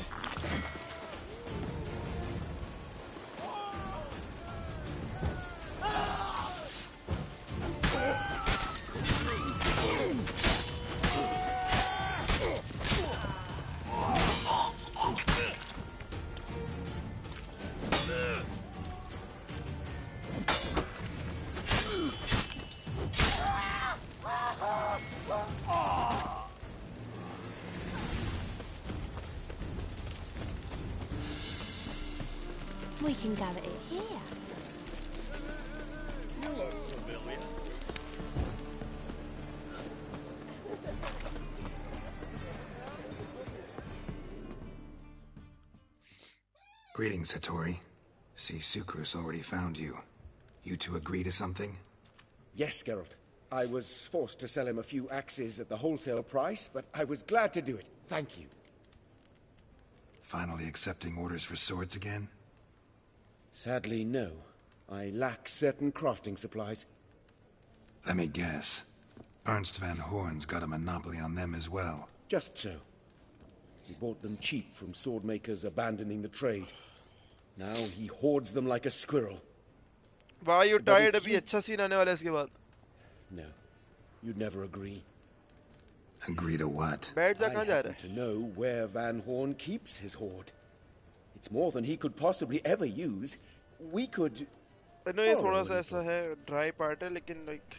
We can gather it here. You look familiar. Greetings, Hattori. See, Sucrus already found you. You two agree to something? Yes, Geralt. I was forced to sell him a few axes at the wholesale price, but I was glad to do it. Thank you. Finally accepting orders for swords again? Sadly, no. I lack certain crafting supplies. Let me guess. Ernst van Horn's got a monopoly on them as well. Just so. He bought them cheap from sword makers abandoning the trade. Now he hoards them like a squirrel. Why are you tired? अभी अच्छा scene आने वाला है इसके बाद. No, you'd never agree. Agree to what? बैठ जा I कहाँ जा रहा happen to know where Van Horn keeps his hoard. It's more than he could possibly ever use. We could... है? No, ये थोड़ा सा ऐसा है, dry part है, लेकिन like.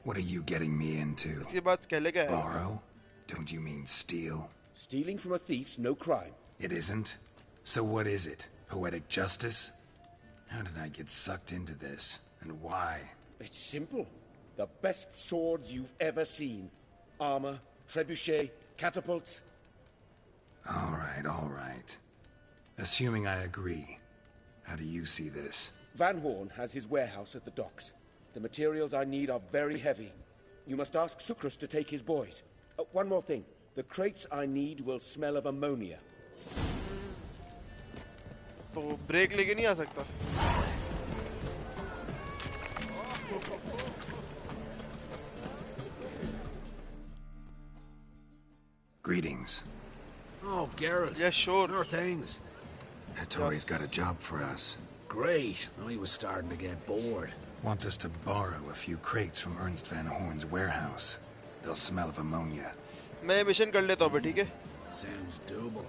What are you getting me into? इसके बाद स्केले क्या है? Borrow? Don't you mean steal? Stealing from a thief's no crime. It isn't? So what is it? Poetic justice? How did I get sucked into this? And why? It's simple. The best swords you've ever seen. Armor, trebuchet, catapults. All right. Assuming I agree, how do you see this? Van Horn has his warehouse at the docks. The materials I need are very heavy. You must ask Sucrus to take his boys. One more thing. The crates I need will smell of ammonia. तो break लेके नहीं आ सकता. Greetings. Oh, Geralt. Yeah, sure. Sure things. Hattori's got a job for us. Great. I was starting to get bored. Wants us to borrow a few crates from Ernst van Horn's warehouse. They'll smell of ammonia. मैं mission कर लेता हूँ, ठीक है? Sounds doable.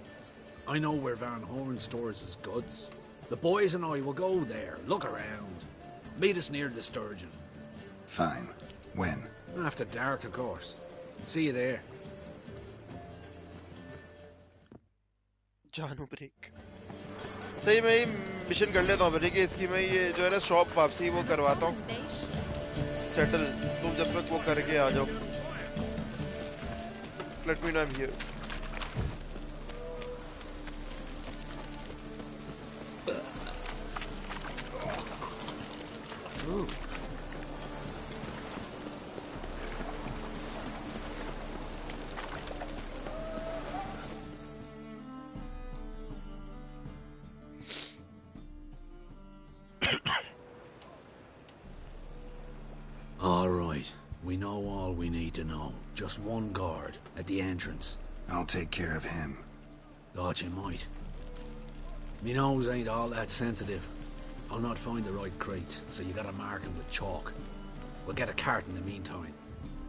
I know where Van Horn stores his goods. The boys and I will go there, look around. Meet us near the Sturgeon. Fine. When? After dark, of course. See you there. जानू break. सही मैं ये mission कर लेता हूँ, ठीक है? इसकी मैं ये जो है ना शॉप वापसी वो करवाता हूँ. सेटल. तुम जब तक वो करके आ जाओ. Let me know I'm here. Ooh. All right. We know all we need to know. Just one guard at the entrance. I'll take care of him. Thought you might. Me nose ain't all that sensitive. I'll not find the right crates, so you gotta mark 'em with chalk. We'll get a cart in the meantime.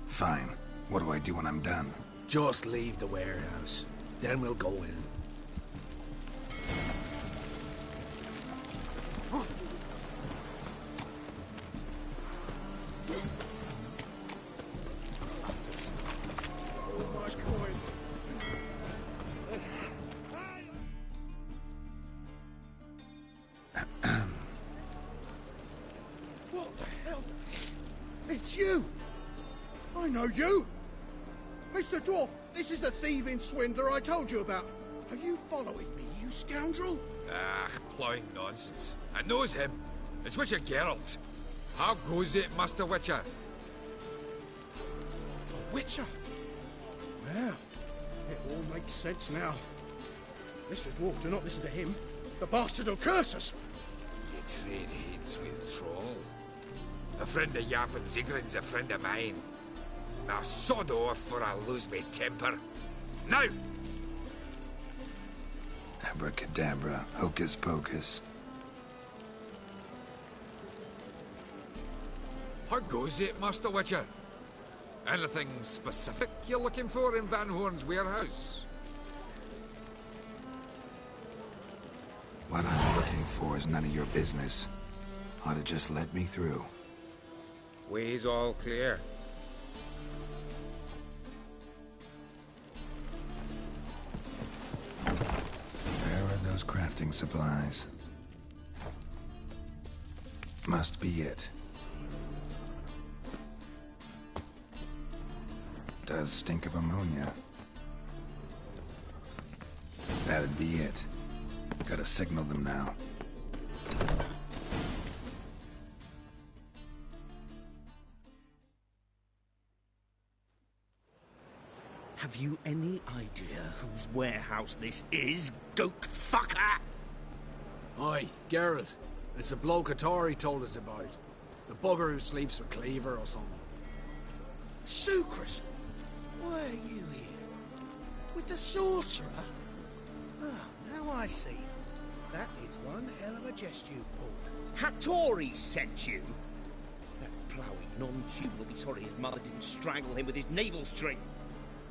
Fine. What do I do when I'm done? Just leave the warehouse. Then we'll go in. What the hell? It's you! I know you! Mr. Dwarf, this is the thieving swindler I told you about. Are you following me, you scoundrel? Ah, ploughing nonsense. I knows him. It's Witcher Geralt. How goes it, Master Witcher? A witcher? Well, it all makes sense now. Mr. Dwarf, do not listen to him. The bastard will curse us. You trade heads with troll. A friend of Yap and Zigrin's a friend of mine. Now sod off or I'll lose my temper. Now! Abracadabra, hocus pocus. How goes it, Master Witcher? Anything specific you're looking for in Van Horn's warehouse? What I'm looking for is none of your business. Ought to just let me through. Way's all clear. Where are those crafting supplies? Must be it. Does stink of ammonia. That'd be it. Gotta signal them now. Have you any idea whose warehouse this is, goat fucker? Aye, Geralt. It's the bloke Atari told us about. The bugger who sleeps with Cleaver or something. Sucrus! Why are you here? With the sorcerer? Ah, now I see. That is one hell of a jest you've pulled. Hattori sent you? That ploughing non-Jew will be sorry his mother didn't strangle him with his navel string.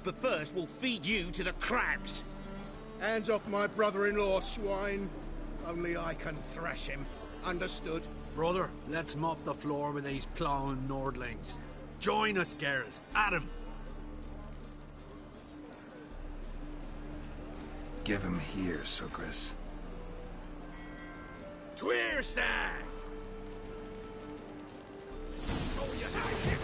But first, we'll feed you to the crabs. Hands off my brother-in-law, swine. Only I can thrash him. Understood? Brother, let's mop the floor with these plowing Nordlings. Join us, Geralt. Adam. Give him here, Sucrus. Tweerside! Show you how you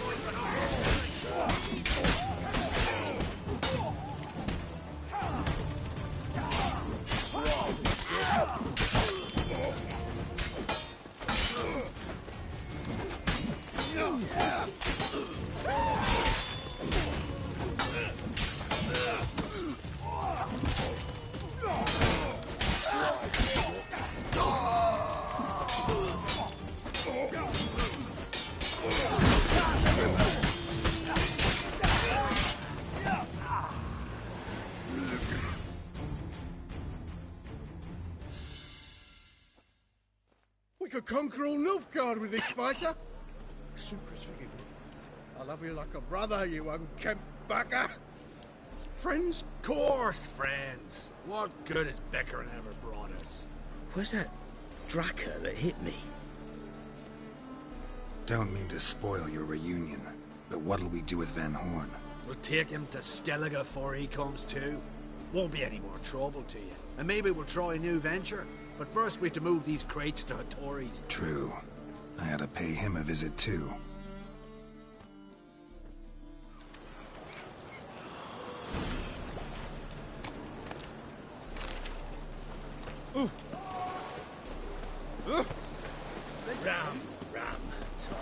We could conquer all Nilfgaard with this fighter. Sucrus, forgive me. I love you like a brother, you unkempt bugger. Friends? Course, friends. What good has Beckering ever brought us? Where's that Draka that hit me? Don't mean to spoil your reunion, but what'll we do with Van Horn? We'll take him to Skellige before he comes to. Won't be any more trouble to you. And maybe we'll try a new venture. But first we have to move these crates to Hattori's. True. I had to pay him a visit too. Ram. Sorry.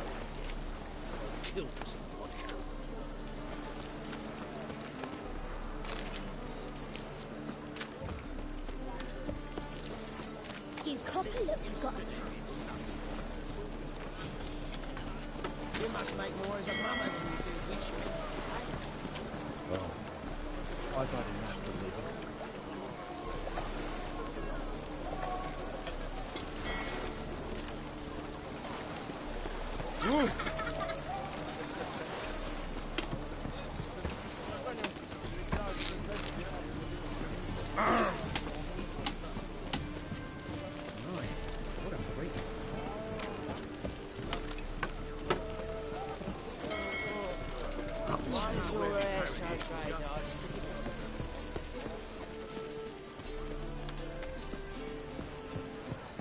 I'll kill for some vodka. You copy look got You must make more as a mama than you do wish you. Oh, I've had enough of living.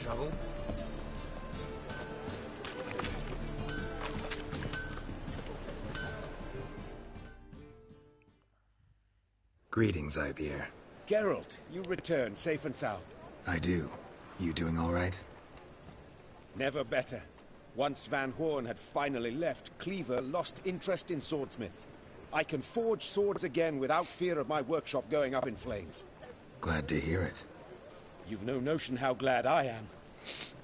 Trouble? Greetings, Ibeer. Geralt, you return safe and sound. I do. You doing all right? Never better. Once Van Horn had finally left, Cleaver lost interest in swordsmiths. I can forge swords again without fear of my workshop going up in flames. Glad to hear it. You've no notion how glad I am.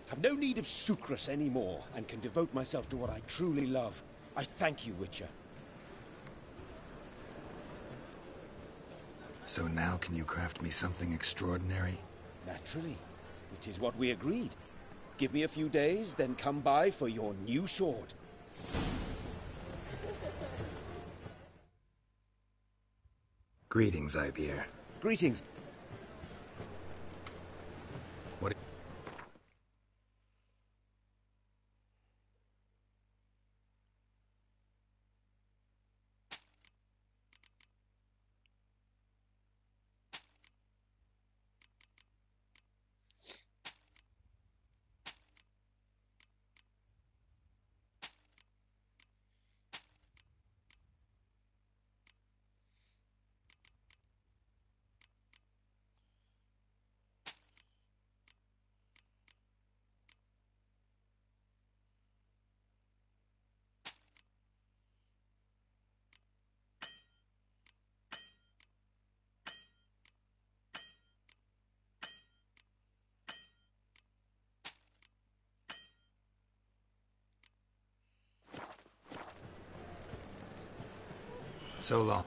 Have no need of Sucrus anymore, and can devote myself to what I truly love. I thank you, Witcher. So now can you craft me something extraordinary? Naturally. It is what we agreed. Give me a few days, then come by for your new sword. Greetings, Ibeer. Greetings. What? So long.